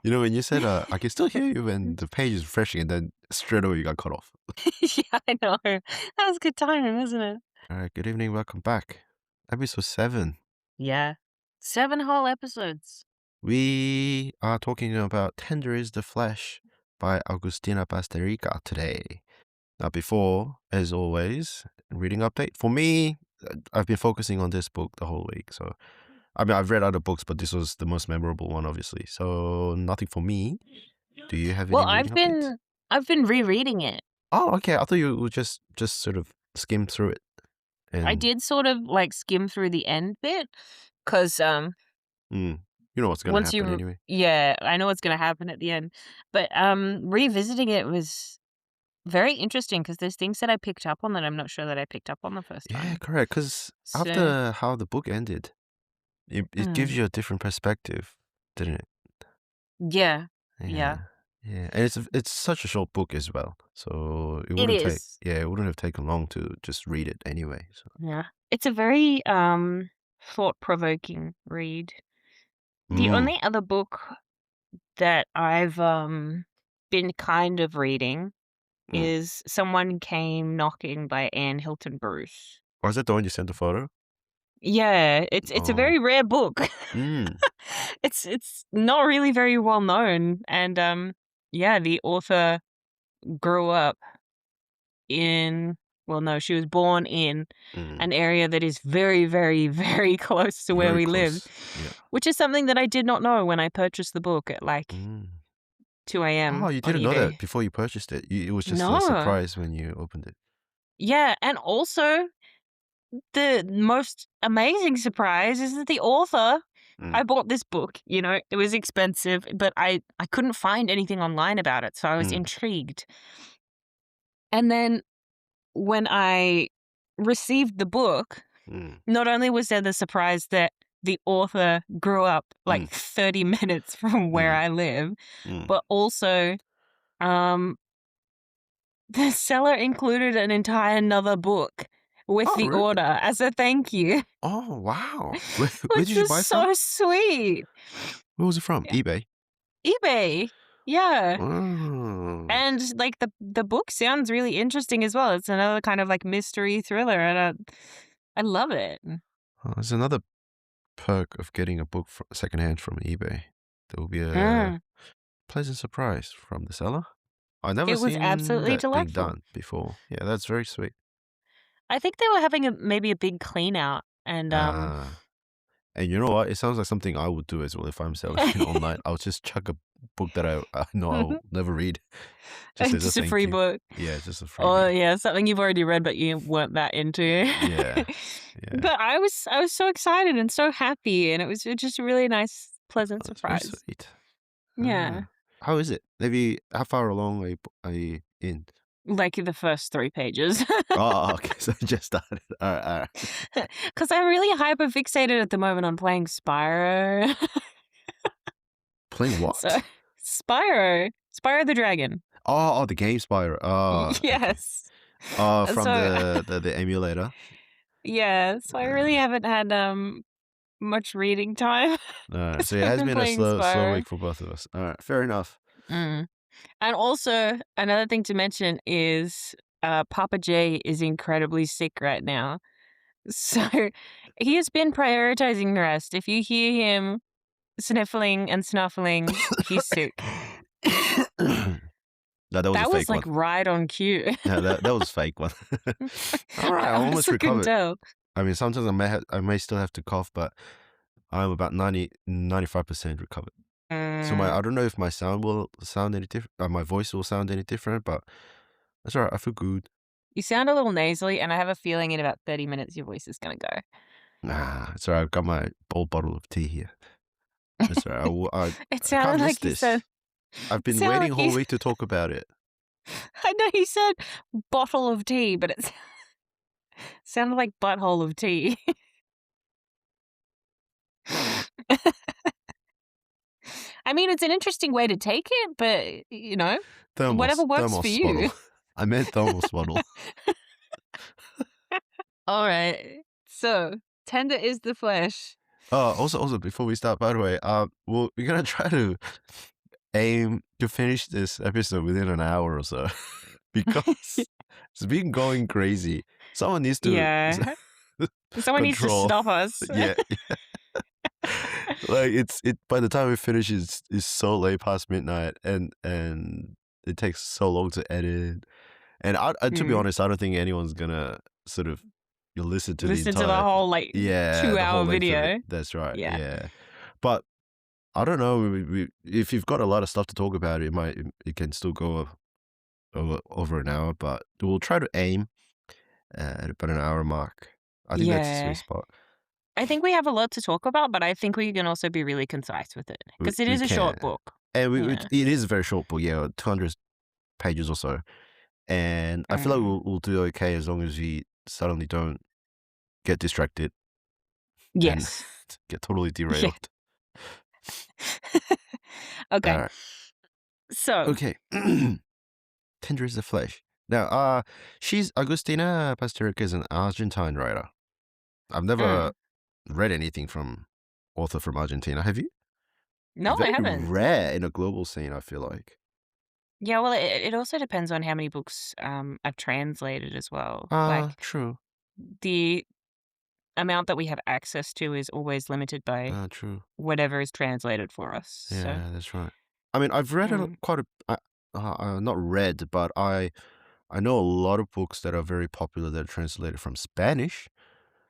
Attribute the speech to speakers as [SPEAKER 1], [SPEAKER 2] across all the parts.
[SPEAKER 1] You know, when you said, I can still hear you when the page is refreshing, and then straight away you got cut off.
[SPEAKER 2] Yeah, I know. That was good timing, wasn't it?
[SPEAKER 1] All right, good evening, welcome back. Episode 7.
[SPEAKER 2] Yeah. 7 whole episodes.
[SPEAKER 1] We are talking about Tender is the Flesh by Agustina Bazterrica today. Now, before, as always, reading update. For me, I've been focusing on this book the whole week. So, I mean, I've read other books, but this was the most memorable one, obviously. So, nothing for me. Do you have
[SPEAKER 2] Well,
[SPEAKER 1] any reading updates?
[SPEAKER 2] I've been rereading it.
[SPEAKER 1] Oh, okay. I thought you would just sort of skim through it.
[SPEAKER 2] I
[SPEAKER 1] And
[SPEAKER 2] did sort of, like, skim through the end bit, 'cause,
[SPEAKER 1] you know what's going to
[SPEAKER 2] once
[SPEAKER 1] happen
[SPEAKER 2] you
[SPEAKER 1] anyway.
[SPEAKER 2] yeah, I know what's gonna happen at the end. But, revisiting it was very interesting because there's things that I picked up on that I'm not sure that I picked up on the first
[SPEAKER 1] Yeah,
[SPEAKER 2] time.
[SPEAKER 1] correct. Because
[SPEAKER 2] So
[SPEAKER 1] after how the book ended, it gives
[SPEAKER 2] mm,
[SPEAKER 1] you a different perspective, didn't it?
[SPEAKER 2] yeah.
[SPEAKER 1] Yeah.
[SPEAKER 2] Yeah.
[SPEAKER 1] Yeah. And it's such a short book as well. So
[SPEAKER 2] It is.
[SPEAKER 1] it wouldn't have taken long to just read it anyway. So
[SPEAKER 2] Yeah. It's a very, thought-provoking read. The
[SPEAKER 1] mm,
[SPEAKER 2] only other book that I've, been kind of reading
[SPEAKER 1] mm.
[SPEAKER 2] is Someone Came Knocking by Hilton-Bruce.
[SPEAKER 1] Or is that the one you sent the photo?
[SPEAKER 2] Yeah, it's a
[SPEAKER 1] Oh.
[SPEAKER 2] very rare book.
[SPEAKER 1] Mm.
[SPEAKER 2] It's not really very well known, and, yeah, the author grew up in well, no, she was born in
[SPEAKER 1] Mm.
[SPEAKER 2] an area that is very, very, very close to where
[SPEAKER 1] Very
[SPEAKER 2] we live,
[SPEAKER 1] close. Yeah.
[SPEAKER 2] which is something that I did not know when I purchased the book at, like,
[SPEAKER 1] Mm.
[SPEAKER 2] 2
[SPEAKER 1] Oh,
[SPEAKER 2] AM
[SPEAKER 1] you
[SPEAKER 2] on
[SPEAKER 1] didn't know that
[SPEAKER 2] eBay.
[SPEAKER 1] before you purchased it. It was just a
[SPEAKER 2] No.
[SPEAKER 1] surprise when you opened it.
[SPEAKER 2] Yeah, and also, the most amazing surprise is that the author
[SPEAKER 1] Mm.
[SPEAKER 2] I bought this book, it was expensive, but I couldn't find anything online about it, so I was
[SPEAKER 1] Mm.
[SPEAKER 2] intrigued. And then when I received the book,
[SPEAKER 1] Mm.
[SPEAKER 2] not only was there the surprise that the author grew up like
[SPEAKER 1] Mm.
[SPEAKER 2] 30 minutes from where
[SPEAKER 1] Mm.
[SPEAKER 2] I live,
[SPEAKER 1] Mm.
[SPEAKER 2] but also, um, the seller included an entire another book with
[SPEAKER 1] Oh,
[SPEAKER 2] the
[SPEAKER 1] really?
[SPEAKER 2] order as a thank you,
[SPEAKER 1] Oh, wow. Where
[SPEAKER 2] which
[SPEAKER 1] did you
[SPEAKER 2] was
[SPEAKER 1] buy it from?
[SPEAKER 2] so sweet.
[SPEAKER 1] Where was it from?
[SPEAKER 2] Yeah.
[SPEAKER 1] eBay?
[SPEAKER 2] eBay. Yeah.
[SPEAKER 1] Oh.
[SPEAKER 2] And, like, the book sounds really interesting as well. It's another kind of, like, mystery thriller, and I love it.
[SPEAKER 1] There's another perk of getting a book secondhand from eBay. There will be a
[SPEAKER 2] Mm.
[SPEAKER 1] pleasant surprise from the seller. I've never
[SPEAKER 2] It was
[SPEAKER 1] seen
[SPEAKER 2] absolutely
[SPEAKER 1] that being
[SPEAKER 2] delightful.
[SPEAKER 1] done before. Yeah, that's very sweet.
[SPEAKER 2] I think they were having maybe a big clean out and,
[SPEAKER 1] Ah. And you know what? It sounds like something I would do as well if I'm selling it online. I'll just chuck a book that I know I'll never read, just as a
[SPEAKER 2] just a
[SPEAKER 1] thank
[SPEAKER 2] free
[SPEAKER 1] you.
[SPEAKER 2] book.
[SPEAKER 1] Yeah, just a
[SPEAKER 2] Oh,
[SPEAKER 1] freebie.
[SPEAKER 2] yeah, something you've already read, but you weren't that into.
[SPEAKER 1] Yeah, yeah.
[SPEAKER 2] But I was so excited and so happy, and it was just a really nice, pleasant
[SPEAKER 1] That's very
[SPEAKER 2] surprise.
[SPEAKER 1] sweet.
[SPEAKER 2] Yeah.
[SPEAKER 1] Ah. How is it? Maybe how far along are you in?
[SPEAKER 2] Like the first 3 pages.
[SPEAKER 1] Oh, okay. So I just started. All right, all right.
[SPEAKER 2] 'Cause I'm really hyper fixated at the moment on playing Spyro.
[SPEAKER 1] Playing
[SPEAKER 2] So
[SPEAKER 1] what?
[SPEAKER 2] Spyro the Dragon.
[SPEAKER 1] The Game Spyro. Oh, okay.
[SPEAKER 2] Yes.
[SPEAKER 1] From
[SPEAKER 2] So
[SPEAKER 1] the emulator.
[SPEAKER 2] yeah, so I really
[SPEAKER 1] Uh,
[SPEAKER 2] haven't had, much reading time
[SPEAKER 1] so
[SPEAKER 2] 'cause
[SPEAKER 1] it
[SPEAKER 2] I've
[SPEAKER 1] has
[SPEAKER 2] been
[SPEAKER 1] been a
[SPEAKER 2] playing
[SPEAKER 1] slow
[SPEAKER 2] Spyro.
[SPEAKER 1] week for both of us. All right, fair enough.
[SPEAKER 2] Mm. And also, another thing to mention is, Papa J is incredibly sick right now. So, he has been prioritizing rest. If you hear him sniffling and snuffling, he's sick.
[SPEAKER 1] No, that was a
[SPEAKER 2] That was,
[SPEAKER 1] fake one.
[SPEAKER 2] like, right on cue.
[SPEAKER 1] No, that was a fake one. All right,
[SPEAKER 2] I
[SPEAKER 1] I almost
[SPEAKER 2] honestly couldn't
[SPEAKER 1] recovered.
[SPEAKER 2] tell.
[SPEAKER 1] I mean, sometimes I may still have to cough, but I'm about 95% recovered. So
[SPEAKER 2] Mm.
[SPEAKER 1] I don't know if my sound will sound any different, my voice will sound any different, but that's all right. I feel good.
[SPEAKER 2] You sound a little nasally, and I have a feeling in about 30 minutes your voice is gonna go.
[SPEAKER 1] Nah, it's all right. I've got my old bottle of tea here. That's all right.
[SPEAKER 2] It
[SPEAKER 1] I can't
[SPEAKER 2] sounded
[SPEAKER 1] miss
[SPEAKER 2] like you said
[SPEAKER 1] this. I've
[SPEAKER 2] it
[SPEAKER 1] been
[SPEAKER 2] sounded
[SPEAKER 1] waiting a
[SPEAKER 2] like
[SPEAKER 1] whole
[SPEAKER 2] you
[SPEAKER 1] week to talk about it.
[SPEAKER 2] I know you said bottle of tea, but it sounded like butthole of tea. I mean, it's an interesting way to take it, but, whatever works for
[SPEAKER 1] Thermos bottle.
[SPEAKER 2] you.
[SPEAKER 1] I meant thermos bottle.
[SPEAKER 2] Alright. So, tender is the flesh.
[SPEAKER 1] Also, before we start, by the way, we're gonna try to aim to finish this episode within an hour or so because it's been going crazy. Someone needs to
[SPEAKER 2] Yeah. Someone needs to
[SPEAKER 1] control.
[SPEAKER 2] stop us.
[SPEAKER 1] Yeah, like it. By the time we finish, it's so late past midnight, and it takes so long to edit. And to be
[SPEAKER 2] Mm.
[SPEAKER 1] honest, I don't think anyone's gonna sort of you listen to the
[SPEAKER 2] Listen to the
[SPEAKER 1] entire
[SPEAKER 2] whole, like,
[SPEAKER 1] yeah the whole
[SPEAKER 2] 2-hour
[SPEAKER 1] length of it.
[SPEAKER 2] video.
[SPEAKER 1] That's right.
[SPEAKER 2] Yeah.
[SPEAKER 1] Yeah, but I don't know. If you've got a lot of stuff to talk about, it can still go over an hour, but we'll try to aim at about an hour mark. I think that's the sweet
[SPEAKER 2] Yeah.
[SPEAKER 1] spot.
[SPEAKER 2] I think we have a lot to talk about, but I think we can also be really concise with it
[SPEAKER 1] We,
[SPEAKER 2] because it
[SPEAKER 1] we
[SPEAKER 2] is a
[SPEAKER 1] can,
[SPEAKER 2] short book.
[SPEAKER 1] and
[SPEAKER 2] Yeah.
[SPEAKER 1] it is a very short book. Yeah, 200 pages or so, and I feel like
[SPEAKER 2] Mm.
[SPEAKER 1] we'll do okay as long as we suddenly don't get distracted and
[SPEAKER 2] Yes.
[SPEAKER 1] get totally
[SPEAKER 2] Yeah.
[SPEAKER 1] derailed. All
[SPEAKER 2] Okay.
[SPEAKER 1] right.
[SPEAKER 2] So,
[SPEAKER 1] Okay. Tender is the flesh. Now, she's Agustina Bazterrica is an Argentine writer. I've never
[SPEAKER 2] mm.
[SPEAKER 1] read anything from author from Argentina. Have you?
[SPEAKER 2] No, I
[SPEAKER 1] Very
[SPEAKER 2] haven't.
[SPEAKER 1] rare in a global scene, I feel like.
[SPEAKER 2] Yeah, well, it also depends on how many books are translated as well. Like,
[SPEAKER 1] True.
[SPEAKER 2] the amount that we have access to is always limited by
[SPEAKER 1] True.
[SPEAKER 2] whatever is translated for us. So,
[SPEAKER 1] Yeah, that's right. I mean, I've read
[SPEAKER 2] mm.
[SPEAKER 1] quite a, not read, but I know a lot of books that are very popular that are translated from Spanish,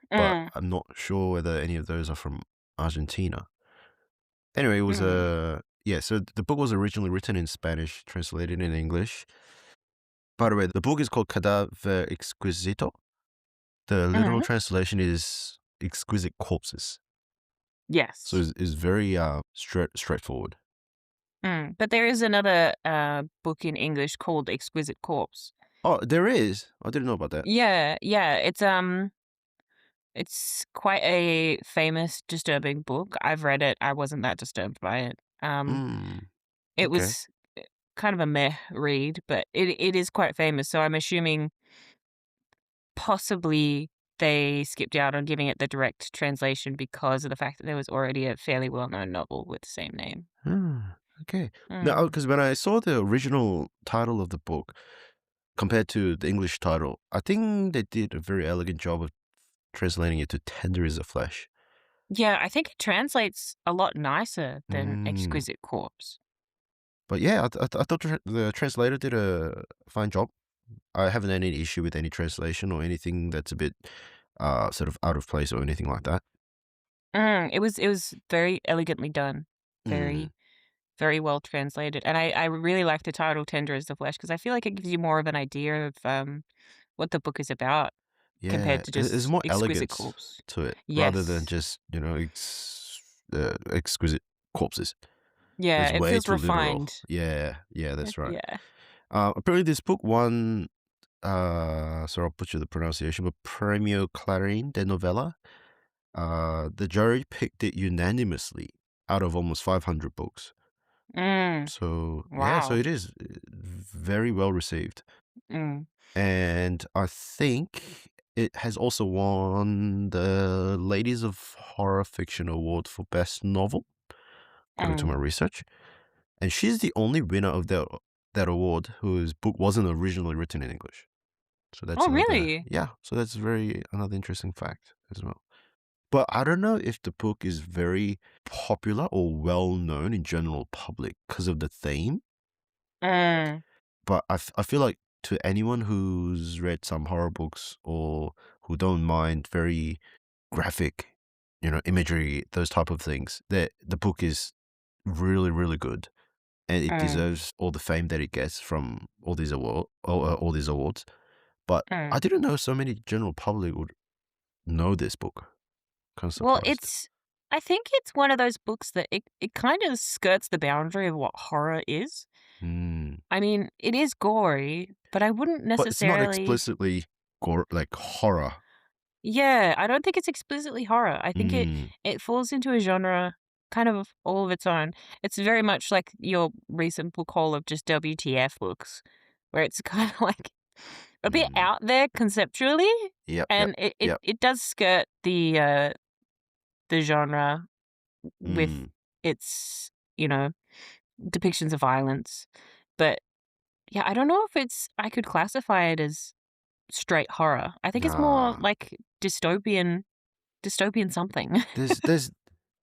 [SPEAKER 1] but
[SPEAKER 2] Mm.
[SPEAKER 1] I'm not sure whether any of those are from Argentina. Anyway, it was
[SPEAKER 2] Mm.
[SPEAKER 1] a yeah. So the book was originally written in Spanish, translated in English. By the way, the book is called Cadaver Exquisito. The literal
[SPEAKER 2] Mm.
[SPEAKER 1] translation is exquisite corpses. So
[SPEAKER 2] Yes.
[SPEAKER 1] it's very straightforward.
[SPEAKER 2] But there is another book in English called Exquisite Corpse.
[SPEAKER 1] Oh, there is. I didn't know about that.
[SPEAKER 2] Yeah, yeah. It's quite a famous, disturbing book. I've read it. I wasn't that disturbed by it.
[SPEAKER 1] Mm,
[SPEAKER 2] It
[SPEAKER 1] okay.
[SPEAKER 2] was kind of a meh read, but it is quite famous. So I'm assuming possibly they skipped out on giving it the direct translation because of the fact that there was already a fairly well-known novel with the same name.
[SPEAKER 1] Hmm, okay. Now,
[SPEAKER 2] Mm.
[SPEAKER 1] because when I saw the original title of the book compared to the English title, I think they did a very elegant job of translating it to Tender is the Flesh.
[SPEAKER 2] Yeah, I think it translates a lot nicer than
[SPEAKER 1] Mm.
[SPEAKER 2] Exquisite Corpse.
[SPEAKER 1] But yeah, I thought the translator did a fine job. I haven't had any issue with any translation or anything that's a bit sort of out of place or anything like that.
[SPEAKER 2] It was very elegantly done.
[SPEAKER 1] Mm.
[SPEAKER 2] Very, very well translated. And I really like the title Tender is the Flesh because I feel like it gives you more of an idea of what the book is about
[SPEAKER 1] Yeah,
[SPEAKER 2] compared to
[SPEAKER 1] there's
[SPEAKER 2] just
[SPEAKER 1] more
[SPEAKER 2] Exquisite
[SPEAKER 1] elegance
[SPEAKER 2] Corpse.
[SPEAKER 1] to it rather than
[SPEAKER 2] Yes.
[SPEAKER 1] just, exquisite corpses.
[SPEAKER 2] Yeah,
[SPEAKER 1] It's
[SPEAKER 2] it
[SPEAKER 1] way
[SPEAKER 2] feels
[SPEAKER 1] too literal.
[SPEAKER 2] refined.
[SPEAKER 1] Yeah, yeah, that's right.
[SPEAKER 2] Yeah.
[SPEAKER 1] Apparently this book won, sorry, I'll butcher the pronunciation, but Premio Clarín de Novela. The jury picked it unanimously out of almost 500 books.
[SPEAKER 2] Mm,
[SPEAKER 1] So, yeah, so
[SPEAKER 2] wow.
[SPEAKER 1] it is very well received.
[SPEAKER 2] Mm,
[SPEAKER 1] And I think it has also won the Ladies of Horror Fiction Award for Best Novel, according to my
[SPEAKER 2] mm.
[SPEAKER 1] research. And she's the only winner of that award whose book wasn't originally written in English. So that's
[SPEAKER 2] Oh,
[SPEAKER 1] another,
[SPEAKER 2] really?
[SPEAKER 1] yeah, so that's very another interesting fact as well. But I don't know if the book is very popular or well known in general public because of the theme.
[SPEAKER 2] Mm,
[SPEAKER 1] But I feel like to anyone who's read some horror books or who don't mind very graphic, imagery, those type of things, that the book is really, really good, and it
[SPEAKER 2] mm,
[SPEAKER 1] deserves all the fame that it gets from all these awards. But I
[SPEAKER 2] mm.
[SPEAKER 1] didn't know so many general public would know this book. Kind of
[SPEAKER 2] Well,
[SPEAKER 1] surprised.
[SPEAKER 2] I think it's one of those books that it kind of skirts the boundary of what horror is.
[SPEAKER 1] Mm.
[SPEAKER 2] I mean, it is gory, but I wouldn't
[SPEAKER 1] But it's not
[SPEAKER 2] necessarily.
[SPEAKER 1] explicitly like horror.
[SPEAKER 2] Yeah, I don't think it's explicitly horror. I think it
[SPEAKER 1] Mm.
[SPEAKER 2] it falls into a genre kind of all of its own. It's very much like your recent book haul of just WTF books, where it's kind of like a bit
[SPEAKER 1] Mm.
[SPEAKER 2] out there conceptually,
[SPEAKER 1] Yep, yep,
[SPEAKER 2] and
[SPEAKER 1] yep.
[SPEAKER 2] it does skirt the genre with
[SPEAKER 1] Mm.
[SPEAKER 2] its, you know, depictions of violence. But yeah, I don't know if I could classify it as straight horror. I think it's more
[SPEAKER 1] Ah,
[SPEAKER 2] like dystopian something.
[SPEAKER 1] there's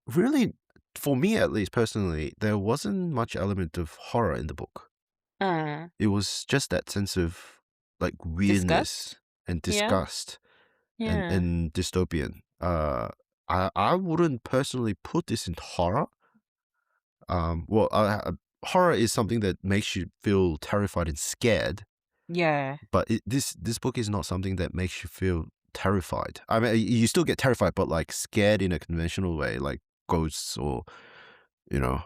[SPEAKER 1] really, for me at least personally, there wasn't much element of horror in the book.
[SPEAKER 2] Uh,
[SPEAKER 1] It was just that sense of like weirdness
[SPEAKER 2] disgust?
[SPEAKER 1] and
[SPEAKER 2] Yeah.
[SPEAKER 1] disgust and
[SPEAKER 2] Yeah.
[SPEAKER 1] dystopian. I wouldn't personally put this in horror. Well, horror is something that makes you feel terrified and scared,
[SPEAKER 2] Yeah.
[SPEAKER 1] but this book is not something that makes you feel terrified. I mean, you still get terrified, but like scared in a conventional way, like ghosts or you know,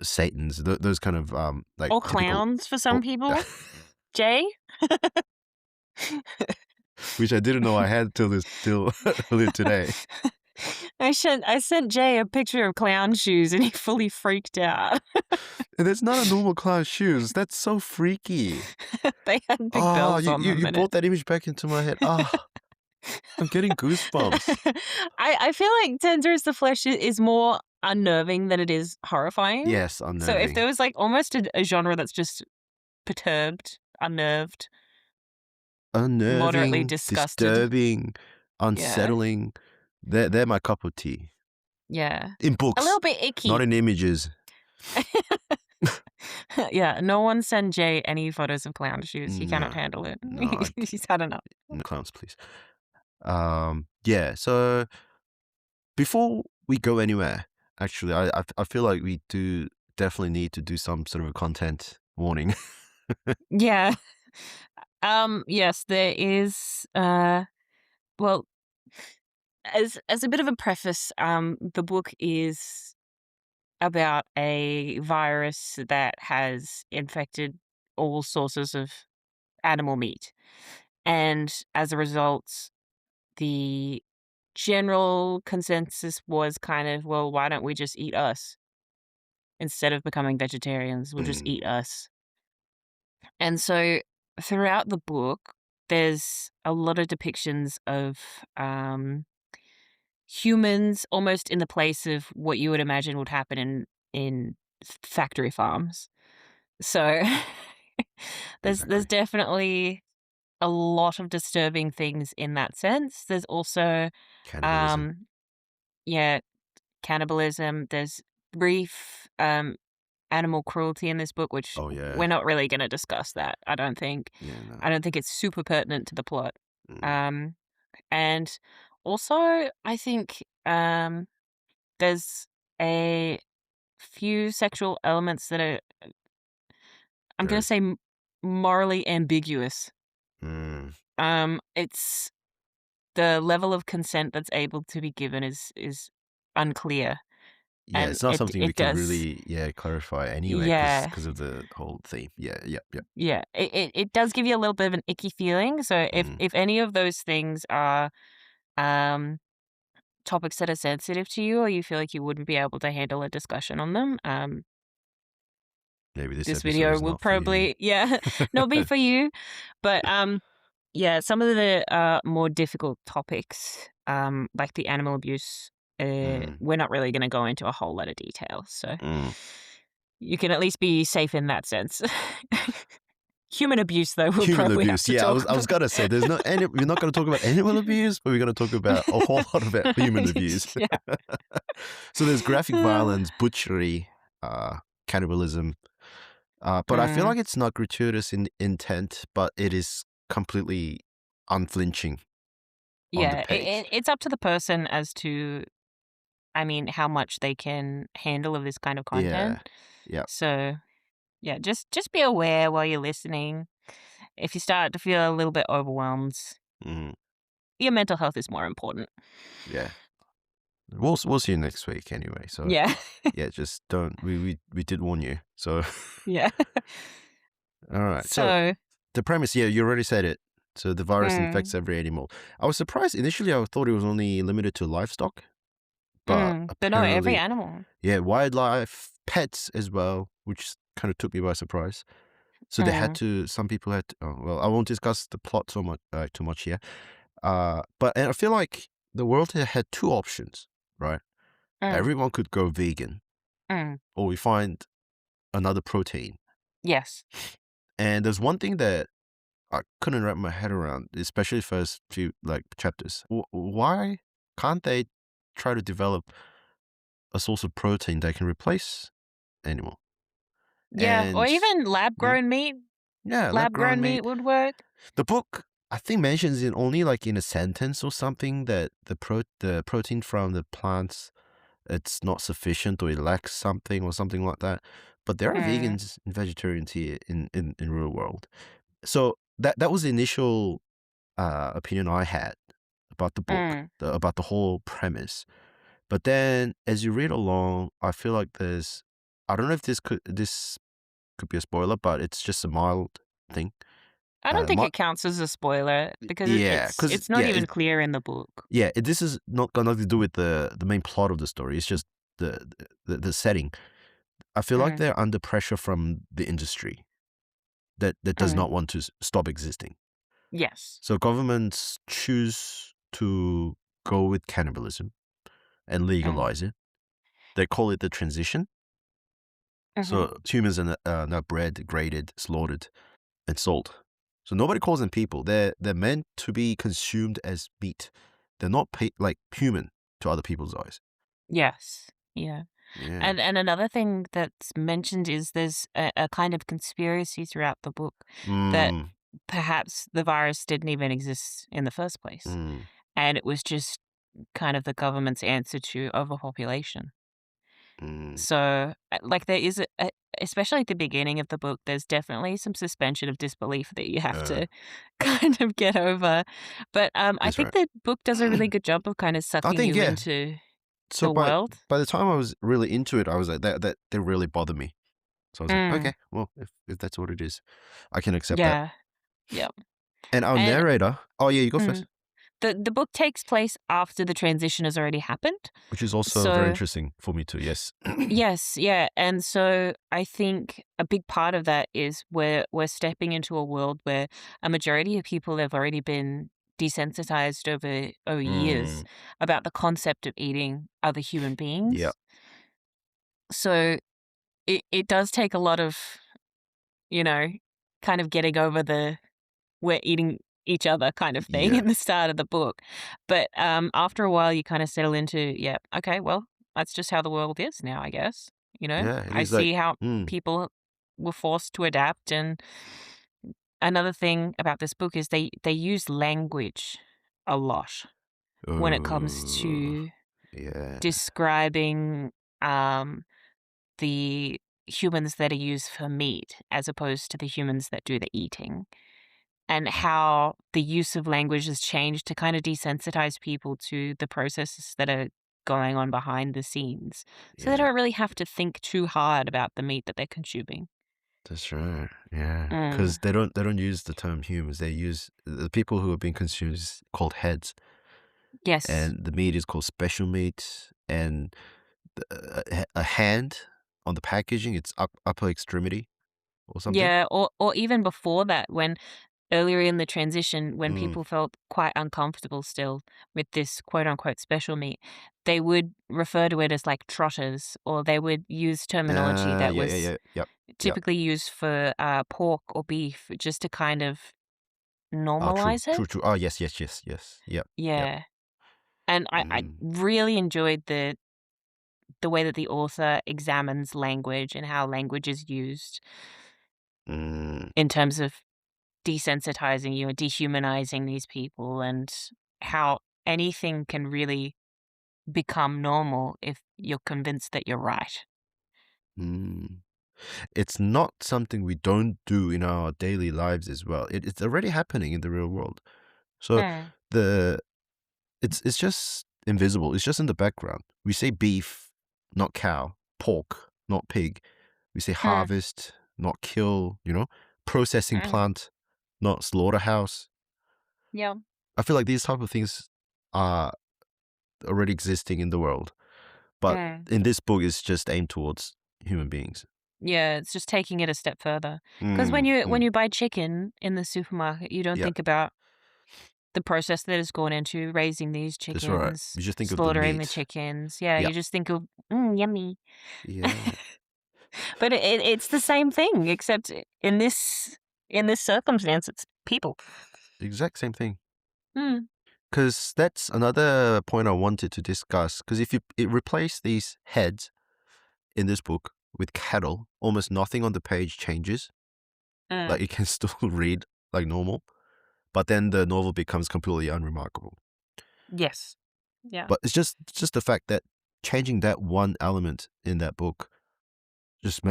[SPEAKER 1] Satan's, those kind of like
[SPEAKER 2] Or
[SPEAKER 1] typical.
[SPEAKER 2] clowns for
[SPEAKER 1] Or,
[SPEAKER 2] some people. Jay?
[SPEAKER 1] which I didn't know I had till earlier today.
[SPEAKER 2] I sent Jay a picture of clown shoes and he fully freaked out.
[SPEAKER 1] And it's not a normal clown shoes. That's so freaky.
[SPEAKER 2] They had big
[SPEAKER 1] Ah,
[SPEAKER 2] bells on them
[SPEAKER 1] you
[SPEAKER 2] in it.
[SPEAKER 1] brought that image back into my head. Ah, I'm getting goosebumps.
[SPEAKER 2] I feel like Tender is the Flesh is more unnerving than it is horrifying.
[SPEAKER 1] Yes,
[SPEAKER 2] So if there
[SPEAKER 1] unnerving.
[SPEAKER 2] was like almost a genre that's just perturbed, unnerved, moderately
[SPEAKER 1] Unnerving,
[SPEAKER 2] disgusted.
[SPEAKER 1] disturbing,
[SPEAKER 2] Yeah.
[SPEAKER 1] unsettling. They're my cup of tea.
[SPEAKER 2] Yeah.
[SPEAKER 1] In
[SPEAKER 2] A
[SPEAKER 1] books,
[SPEAKER 2] little bit
[SPEAKER 1] not
[SPEAKER 2] icky.
[SPEAKER 1] in images.
[SPEAKER 2] Yeah, no one send Jay any photos of clown shoes. He cannot
[SPEAKER 1] No,
[SPEAKER 2] handle it.
[SPEAKER 1] no,
[SPEAKER 2] He's had enough.
[SPEAKER 1] no clowns, please. Yeah. So before we go anywhere, actually, I feel like we do definitely need to do some sort of a content warning.
[SPEAKER 2] Yeah. Yes, there is well, as a bit of a preface, the book is about a virus that has infected all sources of animal meat. And as a result, the general consensus was kind of, well, why don't we just eat us? Instead of becoming vegetarians, we'll just
[SPEAKER 1] Mm,
[SPEAKER 2] eat us. And so throughout the book, there's a lot of depictions of humans almost in the place of what you would imagine would happen in factory farms. So there's
[SPEAKER 1] exactly.
[SPEAKER 2] definitely a lot of disturbing things in that sense. There's also
[SPEAKER 1] Cannibalism.
[SPEAKER 2] um yeah, cannibalism, there's brief animal cruelty in this book, which
[SPEAKER 1] Oh yeah.
[SPEAKER 2] we're not really going to discuss that. I don't think.
[SPEAKER 1] Yeah. No.
[SPEAKER 2] I don't think it's super pertinent to the plot.
[SPEAKER 1] Mm,
[SPEAKER 2] Um, and also, I think there's a few sexual elements that are, I'm going
[SPEAKER 1] very.
[SPEAKER 2] to say, morally ambiguous.
[SPEAKER 1] Mm,
[SPEAKER 2] It's the level of consent that's able to be given is unclear,
[SPEAKER 1] yeah,
[SPEAKER 2] and
[SPEAKER 1] it's not something we
[SPEAKER 2] it
[SPEAKER 1] can
[SPEAKER 2] does.
[SPEAKER 1] really clarify anyway
[SPEAKER 2] Yeah.
[SPEAKER 1] because of the whole theme. Yeah. Yep. Yep.
[SPEAKER 2] Yeah, it does give you a little bit of an icky feeling, so
[SPEAKER 1] Mm,
[SPEAKER 2] if any of those things are, um, topics that are sensitive to you or you feel like you wouldn't be able to handle a discussion on them,
[SPEAKER 1] maybe this
[SPEAKER 2] this
[SPEAKER 1] episode
[SPEAKER 2] video
[SPEAKER 1] is
[SPEAKER 2] will
[SPEAKER 1] not for you.
[SPEAKER 2] probably yeah, not be for you, but, yeah, some of the, more difficult topics, like the animal abuse,
[SPEAKER 1] Mm,
[SPEAKER 2] we're not really gonna go into a whole lot of detail, so
[SPEAKER 1] mm.
[SPEAKER 2] you can at least be safe in that sense. Human abuse, though, we'll
[SPEAKER 1] Human
[SPEAKER 2] probably have
[SPEAKER 1] abuse.
[SPEAKER 2] to
[SPEAKER 1] Yeah,
[SPEAKER 2] talk
[SPEAKER 1] I was
[SPEAKER 2] about.
[SPEAKER 1] gonna say there's no any. We're not gonna talk about animal abuse, but we're gonna talk about a whole lot about human abuse.
[SPEAKER 2] Yeah.
[SPEAKER 1] So there's graphic violence, butchery, uh, cannibalism. But I feel
[SPEAKER 2] Mm,
[SPEAKER 1] like it's not gratuitous in intent, but it is completely unflinching on the
[SPEAKER 2] yeah,
[SPEAKER 1] page.
[SPEAKER 2] it's up to the person as to, I mean, how much they can handle of this kind of
[SPEAKER 1] Yeah.
[SPEAKER 2] content.
[SPEAKER 1] Yeah.
[SPEAKER 2] So, yeah, just be aware while you're listening. If you start to feel a little bit overwhelmed,
[SPEAKER 1] Mhm.
[SPEAKER 2] your mental health is more important.
[SPEAKER 1] Yeah. We'll see you next week anyway. So
[SPEAKER 2] Yeah.
[SPEAKER 1] yeah, just don't. We did warn you. So
[SPEAKER 2] Yeah.
[SPEAKER 1] all right. So
[SPEAKER 2] So,
[SPEAKER 1] the premise, yeah, you already said it. So the virus infects
[SPEAKER 2] mm,
[SPEAKER 1] every animal. I was surprised initially. I thought it was only limited to livestock, but
[SPEAKER 2] but no, every
[SPEAKER 1] apparently,
[SPEAKER 2] animal.
[SPEAKER 1] yeah, wildlife, pets as well, which kind of took me by surprise. So they had
[SPEAKER 2] Mm,
[SPEAKER 1] to. Some people had. To, oh, well, I won't discuss the plot so much too much here. But and I feel like the world had two options, right?
[SPEAKER 2] mm,
[SPEAKER 1] Everyone could go vegan,
[SPEAKER 2] Mm.
[SPEAKER 1] or we find another protein.
[SPEAKER 2] Yes.
[SPEAKER 1] And there's one thing that I couldn't wrap my head around, especially first few like chapters. Why can't they try to develop a source of protein that can replace animal?
[SPEAKER 2] Yeah, or
[SPEAKER 1] And
[SPEAKER 2] even
[SPEAKER 1] yeah,
[SPEAKER 2] lab-grown meat.
[SPEAKER 1] yeah, lab grown
[SPEAKER 2] Lab-grown meat
[SPEAKER 1] meat.
[SPEAKER 2] would work.
[SPEAKER 1] The book I think mentions it only like in a sentence or something that the protein from the plants it's not sufficient or it lacks something or something like that. But there are
[SPEAKER 2] Mm.
[SPEAKER 1] vegans and vegetarians here in real world. So that was the initial opinion I had about the book,
[SPEAKER 2] Mm.
[SPEAKER 1] about the whole premise. But then as you read along, I feel like there's I don't know if this could be a spoiler, but it's just a mild thing.
[SPEAKER 2] I don't think
[SPEAKER 1] My
[SPEAKER 2] it counts as a spoiler because
[SPEAKER 1] yeah, because
[SPEAKER 2] it's not even clear in the book.
[SPEAKER 1] this is not got nothing to do with the main plot of the story. It's just the setting. I feel like
[SPEAKER 2] Mm.
[SPEAKER 1] they're under pressure from the industry that does
[SPEAKER 2] Mm.
[SPEAKER 1] not want to stop existing.
[SPEAKER 2] Yes.
[SPEAKER 1] So governments choose to go with cannibalism and
[SPEAKER 2] Mm.
[SPEAKER 1] legalize it. They call it the transition.
[SPEAKER 2] Mhm.
[SPEAKER 1] So humans are now bred, graded, slaughtered, and sold. So nobody calls them people. They're meant to be consumed as meat. They're not like human to other people's eyes.
[SPEAKER 2] Yes. Yeah.
[SPEAKER 1] Yeah.
[SPEAKER 2] And another thing that's mentioned is there's a kind of conspiracy throughout the book that
[SPEAKER 1] Mm,
[SPEAKER 2] perhaps the virus didn't even exist in the first place,
[SPEAKER 1] mm,
[SPEAKER 2] and it was just kind of the government's answer to overpopulation.
[SPEAKER 1] mm.
[SPEAKER 2] So, like, there is especially at the beginning of the book, there's definitely some suspension of disbelief that you have
[SPEAKER 1] Uh,
[SPEAKER 2] to kind of get over. But, I
[SPEAKER 1] that's
[SPEAKER 2] think
[SPEAKER 1] right.
[SPEAKER 2] the book does a really good job of kind of
[SPEAKER 1] I
[SPEAKER 2] sucking
[SPEAKER 1] think
[SPEAKER 2] you
[SPEAKER 1] yeah.
[SPEAKER 2] into
[SPEAKER 1] So
[SPEAKER 2] the world.
[SPEAKER 1] by the time I was really into it, I was like that they really bother me. So I was like,
[SPEAKER 2] Mm,
[SPEAKER 1] okay, well, if that's what it is, I can accept that.
[SPEAKER 2] yeah, yep.
[SPEAKER 1] And our
[SPEAKER 2] And
[SPEAKER 1] narrator, oh yeah, you go
[SPEAKER 2] mm,
[SPEAKER 1] first,
[SPEAKER 2] the book takes place after the transition has already happened.
[SPEAKER 1] which is also very
[SPEAKER 2] So
[SPEAKER 1] interesting for me too. Yes.
[SPEAKER 2] yes, yeah, and so I think a big part of that is we're stepping into a world where a majority of people have already been desensitized over years
[SPEAKER 1] Mm,
[SPEAKER 2] about the concept of eating other human
[SPEAKER 1] yeah,
[SPEAKER 2] beings. So it does take a lot of, you know, kind of getting over the we're eating each other kind of thing
[SPEAKER 1] yeah,
[SPEAKER 2] in the start of the book. But after a while, you kind of settle into, yeah, okay, well, that's just how the world is now, I guess. You know,
[SPEAKER 1] yeah. It
[SPEAKER 2] I
[SPEAKER 1] is like,
[SPEAKER 2] see how
[SPEAKER 1] mm,
[SPEAKER 2] people were forced to adapt. And another thing about this book is they use language a lot when it comes
[SPEAKER 1] oh,
[SPEAKER 2] to
[SPEAKER 1] yeah,
[SPEAKER 2] describing um, the humans that are used for meat as opposed to the humans that do the eating, and how the use of language has changed to kind of desensitize people to the processes that are going on behind the scenes. So they
[SPEAKER 1] yeah.
[SPEAKER 2] don't really have to think too hard about the meat that they're consuming.
[SPEAKER 1] That's right. Yeah,
[SPEAKER 2] Mm.
[SPEAKER 1] because they don't use the term humans. They use the people who are being consumed is called heads,
[SPEAKER 2] Yes.
[SPEAKER 1] and the meat is called special meat, and a hand on the packaging, it's upper extremity or something.
[SPEAKER 2] Yeah, or even before that, when earlier in the transition, when
[SPEAKER 1] Mm.
[SPEAKER 2] people felt quite uncomfortable still with this quote unquote special meat, they would refer to it as like trotters, or they would use terminology that
[SPEAKER 1] Yeah, yeah,
[SPEAKER 2] was
[SPEAKER 1] yeah, yep, yep.
[SPEAKER 2] typically used for pork or beef just to kind of
[SPEAKER 1] True,
[SPEAKER 2] normalize it.
[SPEAKER 1] true, true. Oh, yes, yes, yes, yes. Yep, yep.
[SPEAKER 2] Yeah. And I
[SPEAKER 1] Mm,
[SPEAKER 2] really enjoyed the way that the author examines language and how language is used
[SPEAKER 1] mm,
[SPEAKER 2] in terms of desensitizing you and dehumanizing these people, and how anything can really become normal if you're convinced that you're right.
[SPEAKER 1] mm. It's not something we don't do in our daily lives as well. It's already happening in the real world. So
[SPEAKER 2] Mm,
[SPEAKER 1] the it's just invisible. It's just in the background. We say beef, not cow, pork, not pig. We say
[SPEAKER 2] mm,
[SPEAKER 1] harvest, not kill, processing
[SPEAKER 2] mm.
[SPEAKER 1] plant, not slaughterhouse.
[SPEAKER 2] Yeah.
[SPEAKER 1] I feel like these type of things are already existing in the world. But
[SPEAKER 2] Mm.
[SPEAKER 1] in this book, it's just aimed towards human beings.
[SPEAKER 2] Yeah, it's just taking it a step further. Because
[SPEAKER 1] Mm,
[SPEAKER 2] when
[SPEAKER 1] mm,
[SPEAKER 2] you buy chicken in the supermarket, you don't
[SPEAKER 1] yeah.
[SPEAKER 2] think about the process that has gone into raising these
[SPEAKER 1] That's right.
[SPEAKER 2] chickens,
[SPEAKER 1] You just think of the
[SPEAKER 2] slaughtering the
[SPEAKER 1] meat.
[SPEAKER 2] chickens. Yeah,
[SPEAKER 1] Yeah.
[SPEAKER 2] you just think of, yummy.
[SPEAKER 1] Yeah.
[SPEAKER 2] But it's the same thing, except in this circumstance, it's people.
[SPEAKER 1] Exact same thing.
[SPEAKER 2] Mm,
[SPEAKER 1] Because that's another point I wanted to discuss. Because if you replace these heads in this book with cattle, almost nothing on the page changes. Like
[SPEAKER 2] mm,
[SPEAKER 1] you can still read like normal, but then the novel becomes completely unremarkable.
[SPEAKER 2] yes. Yeah.
[SPEAKER 1] But it's just the fact that changing that one element in that book just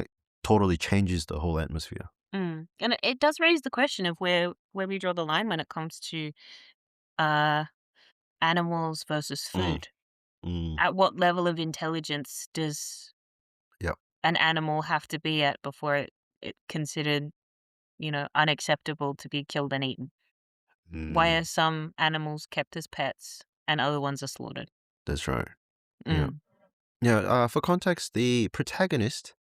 [SPEAKER 1] totally changes the whole atmosphere.
[SPEAKER 2] And it does raise the question of where we draw the line when it comes to uh, animals versus
[SPEAKER 1] Mm,
[SPEAKER 2] food.
[SPEAKER 1] mm,
[SPEAKER 2] At what level of intelligence does
[SPEAKER 1] yeah.
[SPEAKER 2] an animal have to be at before it considered, unacceptable to be killed and eaten? Why are
[SPEAKER 1] Mm,
[SPEAKER 2] some animals kept as pets and other ones are slaughtered?
[SPEAKER 1] that's right. Yeah.
[SPEAKER 2] Mm,
[SPEAKER 1] Yeah. For context, the protagonist,